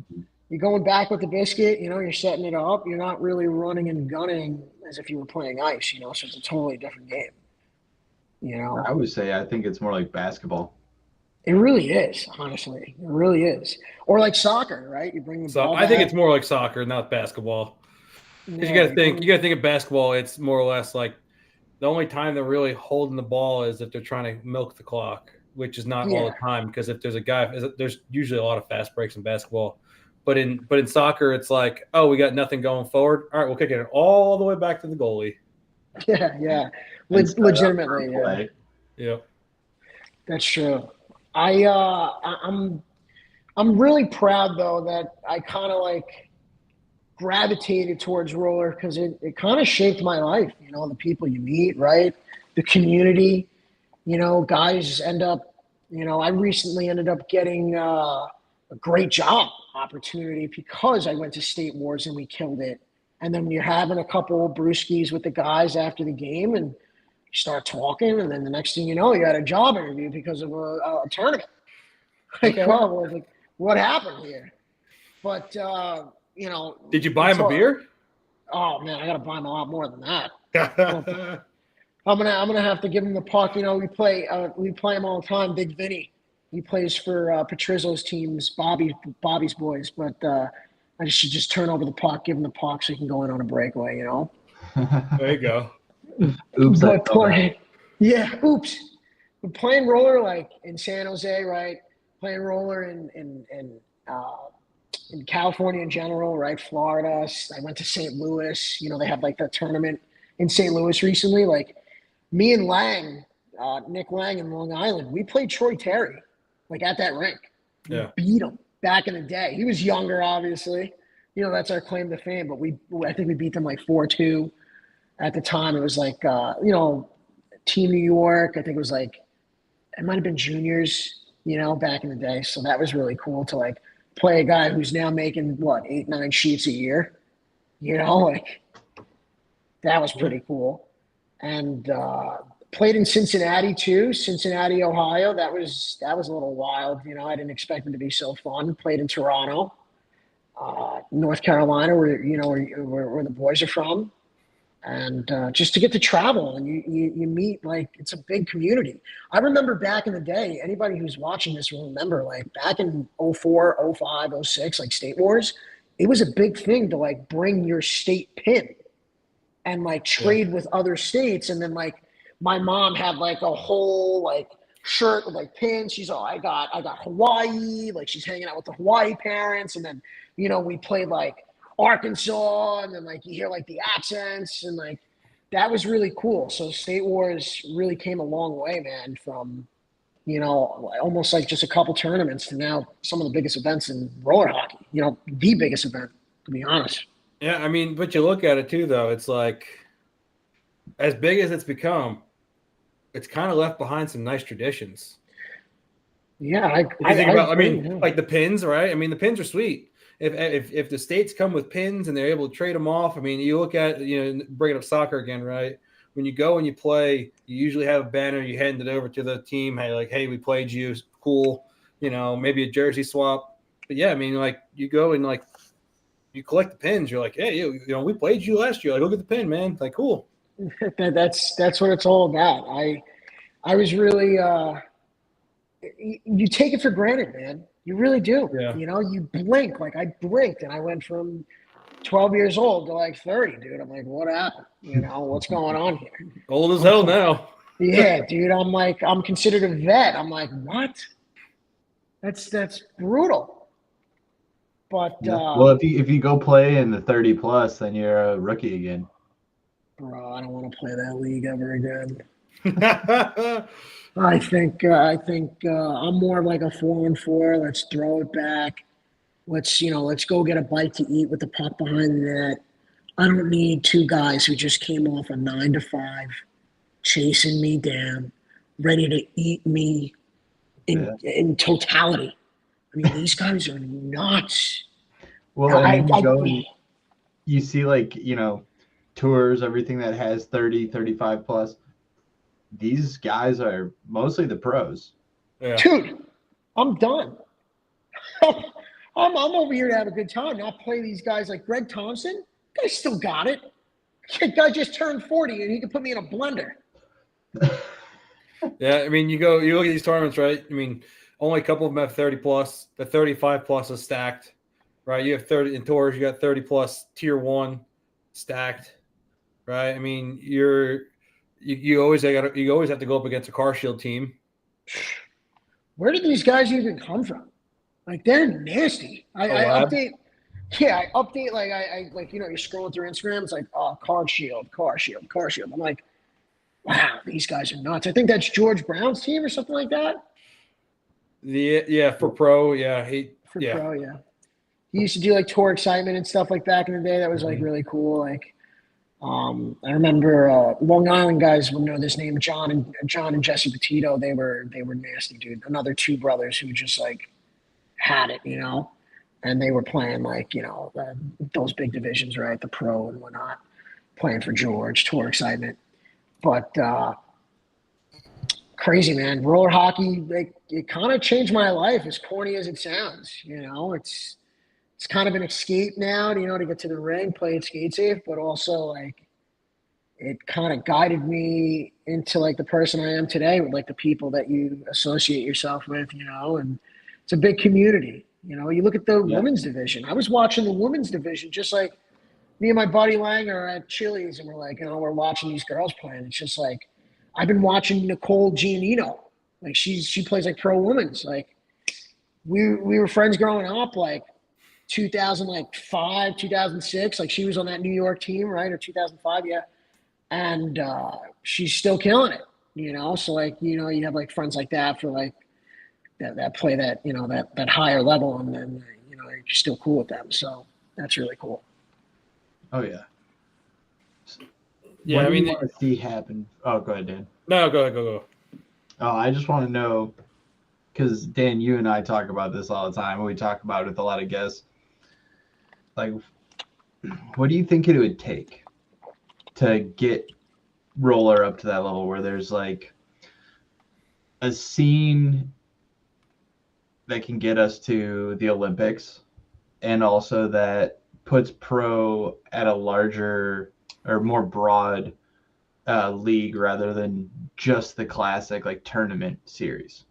You're going back with the biscuit, you're setting it up. You're not really running and gunning as if you were playing ice, so it's a totally different game, I would say I think it's more like basketball. It really is, honestly. It really is. Or like soccer, right? You bring the ball I think back. it's more like soccer, not basketball. Because Yeah, you got to think of basketball. It's more or less like the only time they're really holding the ball is if they're trying to milk the clock, which is not all the time. Because if there's a guy, there's usually a lot of fast breaks in basketball. But in soccer, it's like, oh, we got nothing going forward. All right, we'll kick it all the way back to the goalie. Yeah. Legitimately, yeah. Yeah. That's true. I'm really proud though that I kind of like gravitated towards roller because it kind of shaped my life. The people you meet, right? The community. Guys end up. I recently ended up getting a great job opportunity because I went to State Wars and we killed it. And then you're having a couple of brewskis with the guys after the game and you start talking. And then the next thing you know, you got a job interview because of a tournament. Like, like, what happened here? But, Did you buy him a beer? Oh, man, I got to buy him a lot more than that. I'm gonna have to give him the puck. We play him all the time. Big Vinny. He plays for Patrizzo's teams, Bobby's boys. But I should just turn over the puck, give him the puck, so he can go in on a breakaway. There you go. Oops. Oops. But playing roller like in San Jose, right? Playing roller in California in general, right? Florida. I went to St. Louis. They have like the tournament in St. Louis recently. Like me and Nick Lang in Long Island, we played Troy Terry. Like at that rink. We beat him back in the day. He was younger, obviously. That's our claim to fame. But I think we beat them like 4-2 at the time. It was like, Team New York. I think it was like, it might have been juniors, back in the day. So that was really cool to like play a guy who's now making 8-9 sheets a year. Like that was pretty cool. And, played in Cincinnati too, Cincinnati, Ohio. That was a little wild. I didn't expect it to be so fun. Played in Toronto, North Carolina, where the boys are from, and just to get to travel and you meet, like, it's a big community. I remember back in the day. Anybody who's watching this will remember, like back in 04, 05, 06, like State Wars. It was a big thing to like bring your state pin and like trade with other states, and then like. My mom had like a whole like shirt with like pins. She's I got Hawaii, like she's hanging out with the Hawaii parents, and then we played like Arkansas, and then like you hear like the accents, and like that was really cool. So State Wars really came a long way, man, from almost like just a couple tournaments to now some of the biggest events in roller hockey. The biggest event, to be honest. Yeah, I mean, but you look at it too, though. It's like as big as it's become. It's kind of left behind some nice traditions. Yeah, like the pins, right? I mean, the pins are sweet. If the states come with pins and they're able to trade them off, I mean, you look at bringing up soccer again, right? When you go and you play, you usually have a banner. You hand it over to the team. Hey, we played you. Cool. Maybe a jersey swap. But yeah, I mean, like you go and like you collect the pins. You're like, hey, we played you last year. Like, look at the pin, man. Like, cool. That's what it's all about. I was really you take it for granted, man. You really do. Yeah. You blink. Like I blinked and I went from 12 years old to like 30, dude. I'm like, what happened? What's going on here? Old as hell now. Yeah, dude. I'm considered a vet. I'm like, what? That's brutal. But well, if you go play in the 30 plus, then you're a rookie again. Bro, I don't want to play that league ever again. I think I'm more like a 4-on-4. Let's throw it back. Let's go get a bite to eat with the puck behind the net. I don't need two guys who just came off a 9-to-5, chasing me down, ready to eat me in totality. I mean, these guys are nuts. Well, and then you go and you see, like, tours, everything that has 30, 35 plus. These guys are mostly the pros. Yeah. Dude, I'm done. I'm over here to have a good time, not play these guys like Greg Thompson. Guy still got it. Guy just turned 40 and he can put me in a blender. Yeah, I mean, you look at these tournaments, right? I mean, only a couple of them have 30 plus. The 35 plus is stacked, right? You have 30 in tours. You got 30 plus tier 1 stacked, right? I mean, you always have to go up against a Car Shield team. Where did these guys even come from? Like, they're nasty. I update. Yeah, I update. Like, I you're scrolling through Instagram. It's like, oh, Car Shield. I'm like, wow, these guys are nuts. I think that's George Brown's team or something like that. For pro, yeah. Pro, yeah. He used to do like tour excitement and stuff like back in the day. That was like really cool. Like, I remember Long Island guys would know this name, John and Jesse Petito. They were nasty, dude. Another two brothers who just like had it, and they were playing like those big divisions, right? The pro and whatnot, playing for George, tour excitement. But crazy, man. Roller hockey, it kind of changed my life, as corny as it sounds. It's kind of an escape now, to get to the ring, play it skate safe, but also like it kind of guided me into like the person I am today with like the people that you associate yourself with, and it's a big community. You look at the women's division. I was watching the women's division, just like me and my buddy Lang are at Chili's and we're like, we're watching these girls playing. It's just like, I've been watching Nicole Giannino. Like she plays like pro women's. Like we were friends growing up, like 2005, 2006. Like she was on that New York team, right? Or 2005, yeah. And she's still killing it, So like, you have like friends like that for like that play that, that higher level, and then, you're still cool with them. So that's really cool. Oh yeah. Yeah, what do you want to see happen? Oh, go ahead, Dan. No, go. Oh, I just want to know, because Dan, you and I talk about this all the time. We talk about it with a lot of guests. Like, what do you think it would take to get roller up to that level where there's like a scene that can get us to the Olympics, and also that puts pro at a larger or more broad league rather than just the classic like tournament series?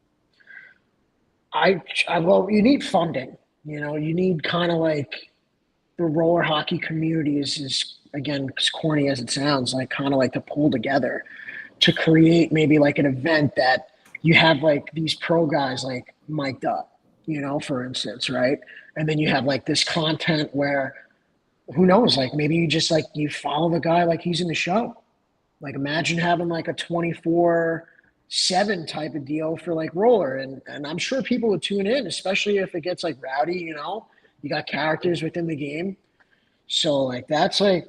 Well, you need funding. You need kind of like the roller hockey community is again, as corny as it sounds, like kind of like to pull together to create maybe like an event that you have like these pro guys like mic'd up, for instance, right? And then you have like this content where, who knows, like maybe you just like you follow the guy like he's in the show. Like imagine having like a 24/7 type of deal for like roller, and I'm sure people would tune in, especially if it gets like rowdy. You got characters within the game, so like that's like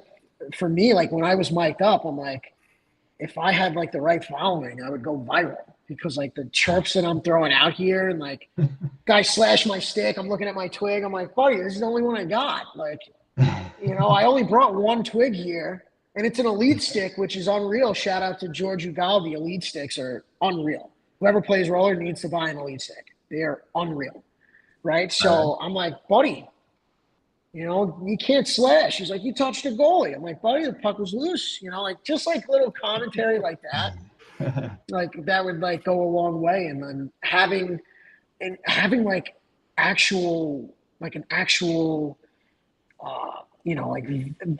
for me, like when I was mic'd up, I'm like, if I had like the right following, I would go viral, because like the chirps that I'm throwing out here, and like guy slashed my stick, I'm looking at my twig, I'm like, buddy, this is the only one I got. Like, I only brought one twig here, and it's an elite stick, which is unreal. Shout out to George Ugaldi. Elite sticks are unreal. Whoever plays roller needs to buy an elite stick. They are unreal, right? So I'm like, buddy, you can't slash. He's like, you touched the goalie. I'm like, buddy, the puck was loose. Like just like little commentary like that, like that would like go a long way. And then having like actual, like an actual,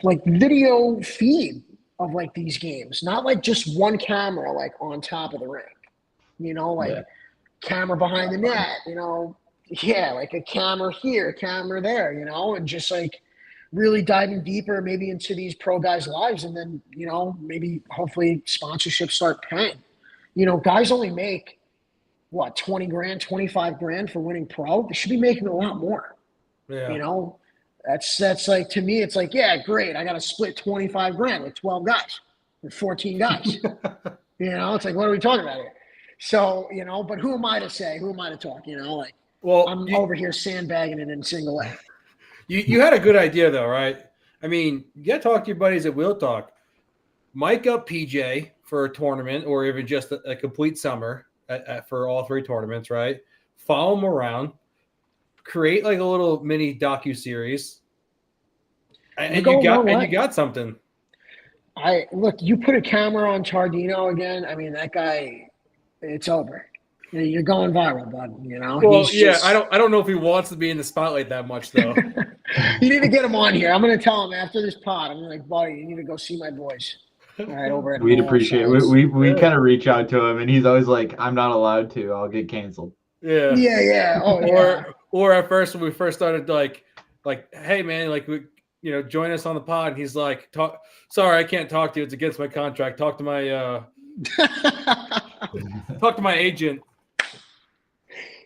like video feed of like these games, not like just one camera like on top of the rink, camera behind the net, like a camera here, a camera there, and just like really diving deeper maybe into these pro guys' lives, and then maybe hopefully sponsorships start paying. Guys only make what, 20 grand, 25 grand for winning pro. They should be making a lot more. Yeah. That's like, to me, it's like, yeah, great. I got to split 25 grand with 12 guys, with 14 guys. It's like, what are we talking about here? So, but who am I to say? Who am I to talk? Like, Well, I'm over here sandbagging it in single A. You had a good idea though, right? I mean, you got to talk to your buddies at Wheel Talk. Mic up PJ for a tournament or even just a complete summer for all 3 tournaments, right? Follow him around, create like a little mini docu-series, and you got something. Look, you put a camera on Tardino again, I mean, that guy, it's over. You're going viral, bud. You know. Well, I don't know if he wants to be in the spotlight that much, though. You need to get him on here. I'm going to tell him after this pod. I'm like, buddy, you need to go see my boys. All right, over at We'd appreciate it. We kind of reach out to him, and he's always like, "I'm not allowed to. I'll get canceled." Yeah. Yeah. Oh, or at first when we first started, like, hey man, like join us on the pod. And he's like, sorry, I can't talk to you. It's against my contract. Talk to my agent.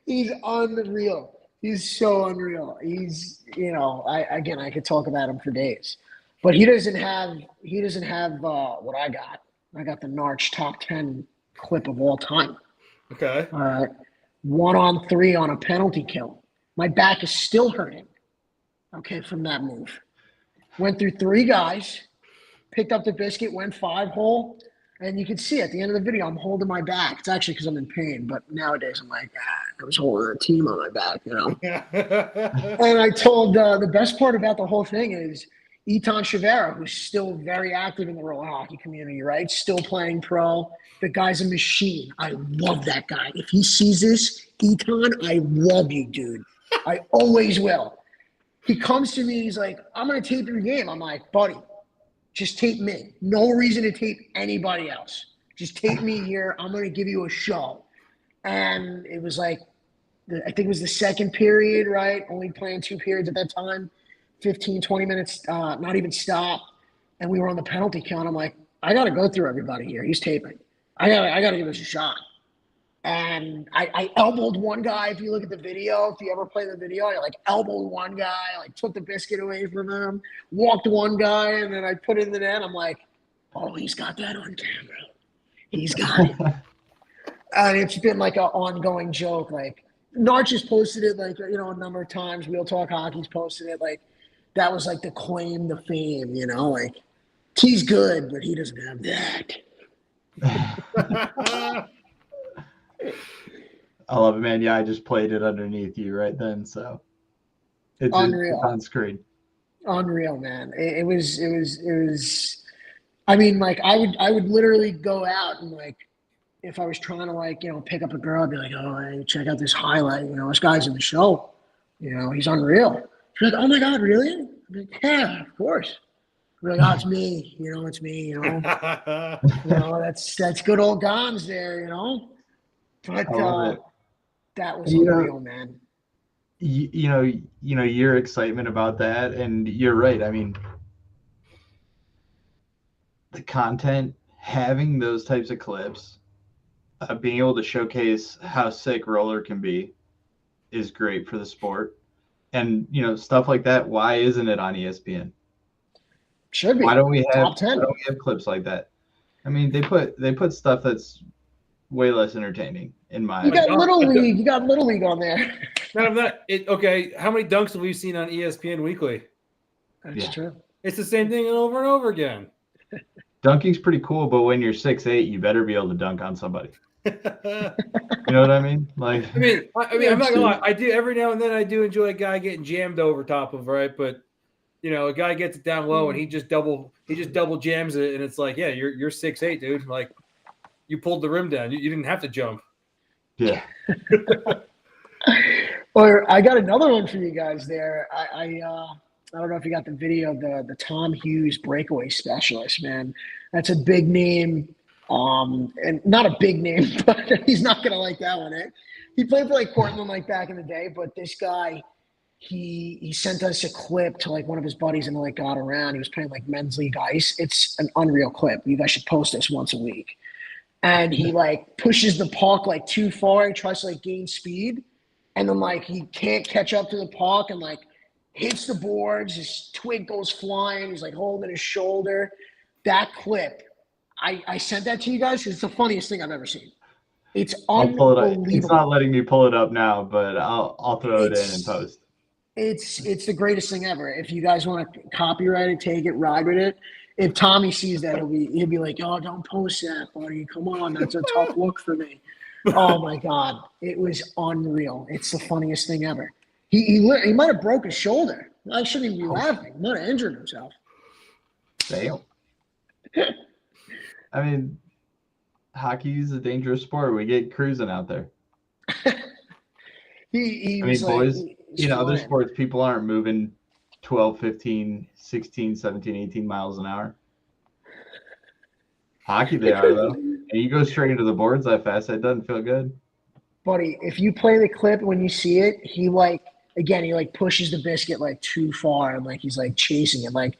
He's unreal. He's so unreal. He's, I could talk about him for days, but he doesn't have what I got. I got the Narch top 10 clip of all time. Okay. 1-on-3 on a penalty kill. My back is still hurting. Okay, from that move. Went through 3 guys, picked up the biscuit, went 5-hole. And you can see at the end of the video, I'm holding my back. It's actually because I'm in pain. But nowadays, I'm like, I was holding a team on my back, And I told the best part about the whole thing is Etan Chavera, who's still very active in the roller hockey community, right? Still playing pro. The guy's a machine. I love that guy. If he sees this, Etan, I love you, dude. I always will. He comes to me. He's like, I'm going to tape your game. I'm like, buddy. Just tape me. No reason to tape anybody else. Just tape me here. I'm going to give you a show. And it was like, I think it was the second period, right? Only playing 2 periods at that time. 15, 20 minutes, not even stop. And we were on the penalty kill. And I'm like, I got to go through everybody here. He's taping. I got to give this a shot. And I elbowed one guy. If you look at the video, if you ever play the video, I elbowed one guy, took the biscuit away from him, walked one guy, and then I put it in the net. I'm like, oh, he's got that on camera. He's got it. And it's been like an ongoing joke. Narch has posted it a number of times. Wheel Talk Hockey's posted it. That was the claim to fame, he's good, but he doesn't have that. I love it, man. Yeah, I just played it underneath you right then, so it's unreal. It's on screen. Unreal, man. It was. I mean, I would literally go out and if I was trying to pick up a girl, I'd be like, oh, hey, check out this highlight. This guy's in the show. He's unreal. She's like, oh my God, really? I'm like, yeah, of course. We're like, oh, it's me. It's me. That's good old Gonz there. But that was unreal, man. Your excitement about that, and you're right. I mean, the content, having those types of clips, being able to showcase how sick roller can be, is great for the sport. And stuff like that. Why isn't it on ESPN? Should be. Why don't we have top 10? Why don't we have clips like that? I mean, they put stuff that's way less entertaining in my. You got Little League. You got Little League on there. None of that. Okay, how many dunks have we seen on ESPN Weekly? That's true. It's the same thing over and over again. Dunking's pretty cool, but when you're 6'8", you better be able to dunk on somebody. You know what I mean? I mean, I'm not gonna lie. I do every now and then. I do enjoy a guy getting jammed over top of, right? But a guy gets it down low and he just double jams it, and it's like, yeah, you're 6'8", dude. You pulled the rim down. You didn't have to jump. Yeah. Or I got another one for you guys there. I don't know if you got the video, the Tom Hughes breakaway specialist, man. That's a big name. And not a big name, but he's not gonna like that one. He played for Portland back in the day, but this guy, he sent us a clip to one of his buddies and got around. He was playing men's league ice. It's an unreal clip. You guys should post this once a week. And he pushes the puck too far. He tries to gain speed, and then he can't catch up to the puck and hits the boards. His twig goes flying. He's holding his shoulder. That clip, I sent that to you guys because it's the funniest thing I've ever seen. It's I'll pull it up. It's unbelievable. not letting me pull it up now, but I'll throw it in and post. It's the greatest thing ever. If you guys want to copyright it, take it, ride with it. If Tommy sees that, he'll be like, "Oh, don't post that, buddy. Come on, that's a tough look for me." Oh my God, it was unreal. It's the funniest thing ever. He might have broke his shoulder. I shouldn't even be laughing. He might have injured himself. Damn. I mean, hockey is a dangerous sport. We get cruising out there. He I mean, boys, other sports, people aren't moving 12, 15, 16, 17, 18 miles an hour. Hockey, they are, though. And you go straight into the boards that fast, it doesn't feel good. Buddy, if you play the clip when you see it, he pushes the biscuit like too far and like he's like chasing it, like,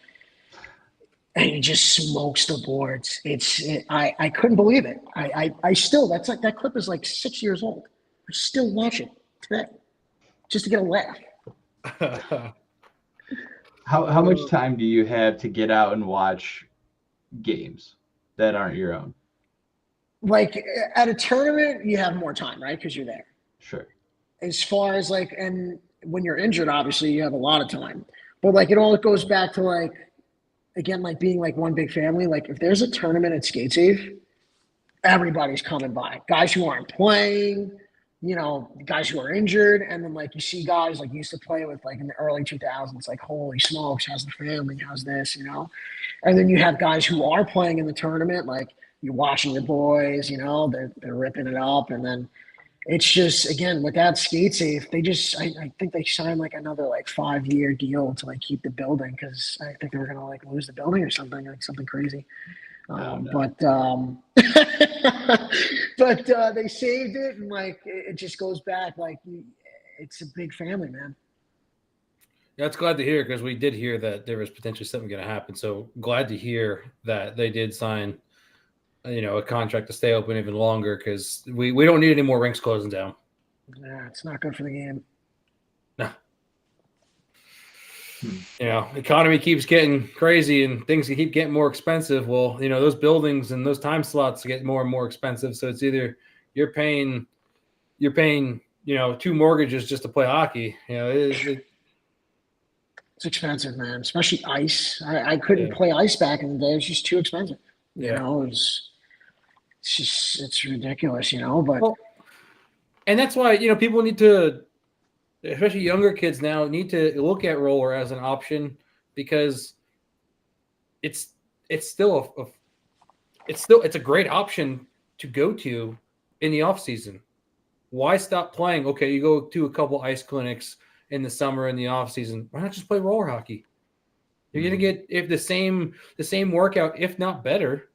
and he just smokes the boards. I couldn't believe it. I still, that clip is like 6 years old. I still watch it today just to get a laugh. How much time do you have to get out and watch games that aren't your own? Like at a tournament, you have more time, right? Because you're there. Sure. As far as like, and when you're injured, obviously you have a lot of time. But like it all goes back to like, again, like being like one big family. Like if there's a tournament at Skate Safe, everybody's coming by. Guys who aren't playing, guys who are injured, and then like you see guys like you used to play with like in the early 2000s, like holy smokes, how's the family, how's this, and then you have guys who are playing in the tournament, like you're watching the boys, they're ripping it up, and then it's just, again, with that Skate Safe, they just, I think they signed like another like 5-year deal to like keep the building, because I think they were gonna like lose the building or something, like something crazy. No. But they saved it, and like it just goes back, like it's a big family, man. Yeah, it's glad to hear, because we did hear that there was potentially something going to happen. So glad to hear that they did sign, a contract to stay open even longer, because we don't need any more rinks closing down. Yeah, it's not good for the game. No. Economy keeps getting crazy and things keep getting more expensive. Well, those buildings and those time slots get more and more expensive. So it's either you're paying, 2 mortgages just to play hockey. It's expensive, man. Especially ice. I couldn't play ice back in the day. It's just too expensive. It's ridiculous, but. Well, and that's why, people need to, especially younger kids now, need to look at roller as an option, because it's still it's a great option to go to in the off season. Why stop playing? Okay, you go to a couple ice clinics in the summer in the off season. Why not just play roller hockey? You're gonna get the same workout, if not better,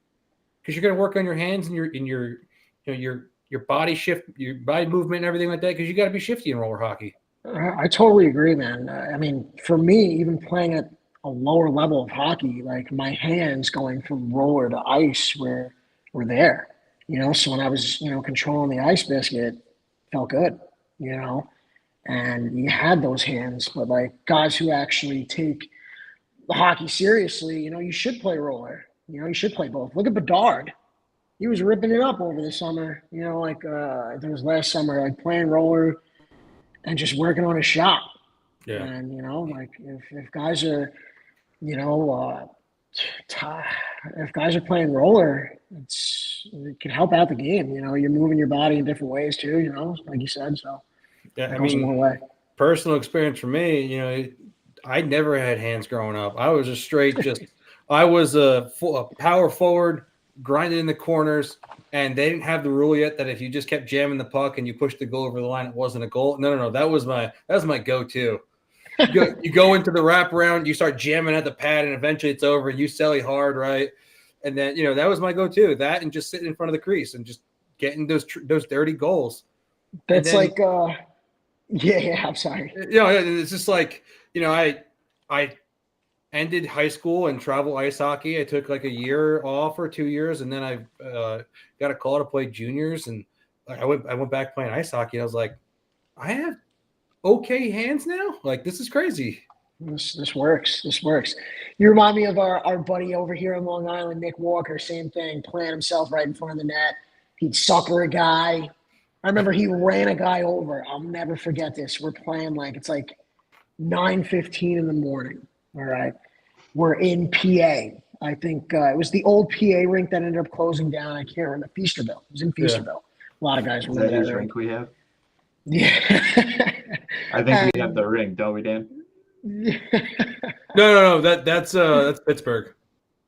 because you're gonna work on your hands and your body shift, your body movement, and everything like that. Because you got to be shifty in roller hockey. I totally agree, man. I mean, for me, even playing at a lower level of hockey, like my hands going from roller to ice were there, So when I was, controlling the ice biscuit, felt good, and you had those hands. But like guys who actually take the hockey seriously, you should play roller. You should play both. Look at Bedard. He was ripping it up over the summer, I think it was last summer, like playing roller and just working on his shot. Yeah. And, like if guys are, if guys are playing roller, it can help out the game. You're moving your body in different ways too, like you said. So yeah, it goes a long way. Personal experience for me, I never had hands growing up. I was I was a power forward, grinding in the corners, and they didn't have the rule yet that if you just kept jamming the puck and you pushed the goal over the line, it wasn't a goal. No. That was my go-to. You go into the wraparound, you start jamming at the pad, and eventually it's over, and you celly hard, right? And then, that was my go-to. That and just sitting in front of the crease and just getting those dirty goals. That's yeah, I'm sorry. It's just like, I ended high school and travel ice hockey. I took like a year off or 2 years, and then I got a call to play juniors, and I went back playing ice hockey. And I was like, I have okay hands now. Like, this is crazy. This works. You remind me of our buddy over here in Long Island, Nick Walker. Same thing, playing himself right in front of the net. He'd sucker a guy. I remember he ran a guy over. I'll never forget this. We're playing it's like 9:15 in the morning. All right. We're in PA. I think it was the old PA rink that ended up closing down. I can't remember. Feasterville. It was in Feasterville. A lot of guys Is remember that that each rink. rink we have? Yeah. I think we have the rink, don't we, Dan? No. That's Pittsburgh.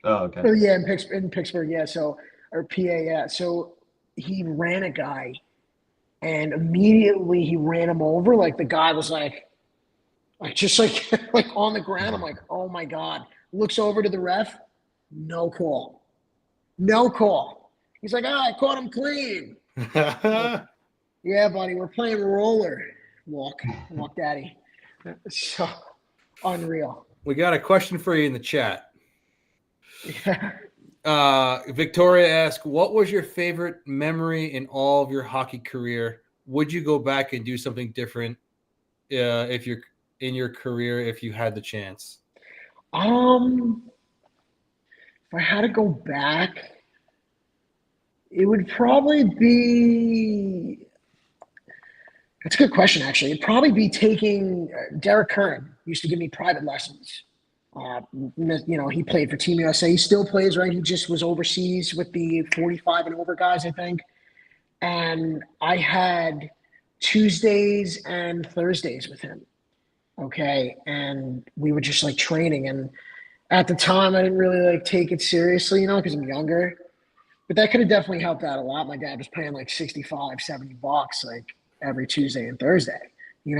Oh, okay. Oh, yeah, in Pittsburgh, yeah. So, or PA, yeah. So he ran a guy, and immediately he ran him over. Like the guy was like just like on the ground. I'm like, oh my God. Looks over to the ref, no call. No call. He's like, I caught him clean. Yeah, buddy, we're playing roller. Walk, daddy. So unreal. We got a question for you in the chat. Yeah. Victoria asked, what was your favorite memory in all of your hockey career? Would you go back and do something different if you're in your career if you had the chance? If I had to go back, it would probably be. That's a good question, actually. It'd probably be taking Derek Kern used to give me private lessons. He played for Team USA. He still plays, right? He just was overseas with the 45 and over guys, I think. And I had Tuesdays and Thursdays with him. Okay. And we were just training. And at the time, I didn't really take it seriously, because I'm younger. But that could have definitely helped out a lot. My dad was paying $65, $70 every Tuesday and Thursday,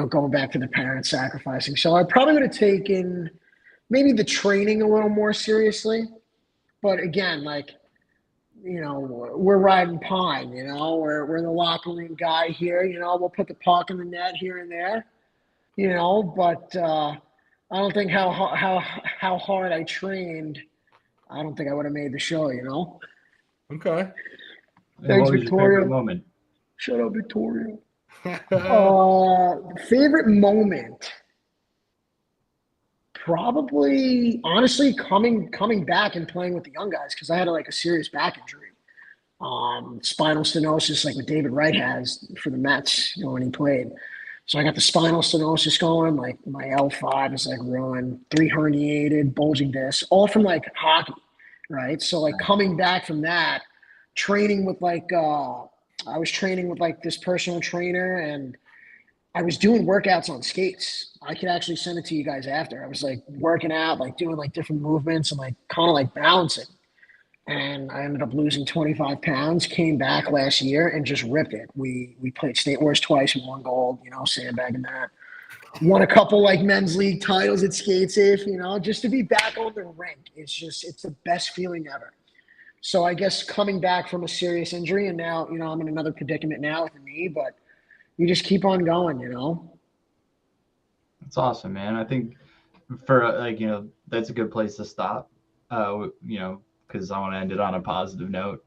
going back to the parents sacrificing. So I probably would have taken maybe the training a little more seriously. But again, we're riding pine, we're the locker room guy here, we'll put the puck in the net here and there, but I don't think how hard I trained, I don't think I would have made the show, Okay. Thanks, What was your Victoria. favorite moment? Shut up, Victoria. Favorite moment? Probably, honestly, coming back and playing with the young guys, because I had a serious back injury. Spinal stenosis, like what David Wright has for the Mets, when he played. So I got the spinal stenosis going, my L5 is ruined, 3 herniated, bulging discs, all from hockey, right? So coming back from that, training with I was training with this personal trainer, and I was doing workouts on skates. I could actually send it to you guys after. I was working out, doing different movements and kind of balancing. And I ended up losing 25 pounds, came back last year and just ripped it. We played State Wars twice, we won gold, sandbagging that. Won a couple men's league titles at Skate Safe, just to be back on the rink. It's the best feeling ever. So I guess coming back from a serious injury, and now, I'm in another predicament now with the knee, but you just keep on going, That's awesome, man. I think for that's a good place to stop, because I want to end it on a positive note.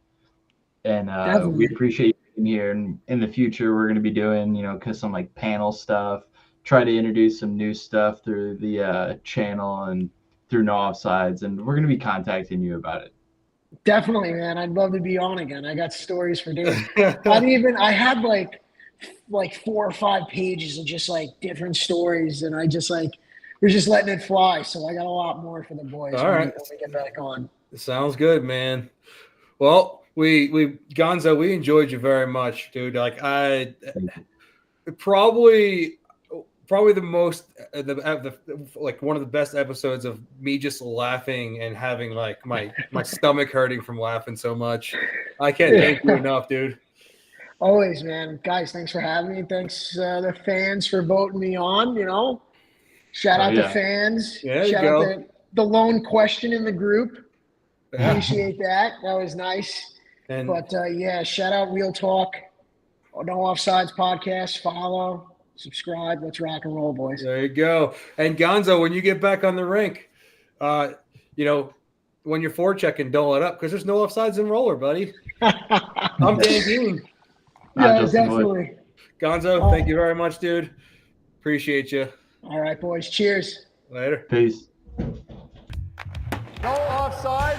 And we appreciate you being here. And in the future, we're going to be doing, some panel stuff, try to introduce some new stuff through the channel and through No Offsides. And we're going to be contacting you about it. Definitely, man. I'd love to be on again. I got stories for days. I had 4 or 5 pages of just different stories, and I just we're just letting it fly. So I got a lot more for the boys. All right. When we get back on. Sounds good, man. Well, we Gonzo, we enjoyed you very much, dude. I probably the most one of the best episodes of me just laughing and having my stomach hurting from laughing so much. I can't thank you enough, dude. Always, man. Guys, thanks for having me. Thanks the fans for voting me on, Shout out to fans. Yeah, Shout out to the lone question in the group. Appreciate that. That was nice. But shout out Real Talk, No Offsides podcast. Follow, subscribe. Let's rock and roll, boys. There you go. And Gonzo, when you get back on the rink, when you're forechecking, don't let up, because there's no offsides in roller, buddy. I'm Dan Dean. Yeah, definitely. Gonzo, thank you very much, dude. Appreciate you. All right, boys. Cheers. Later. Peace. No offside.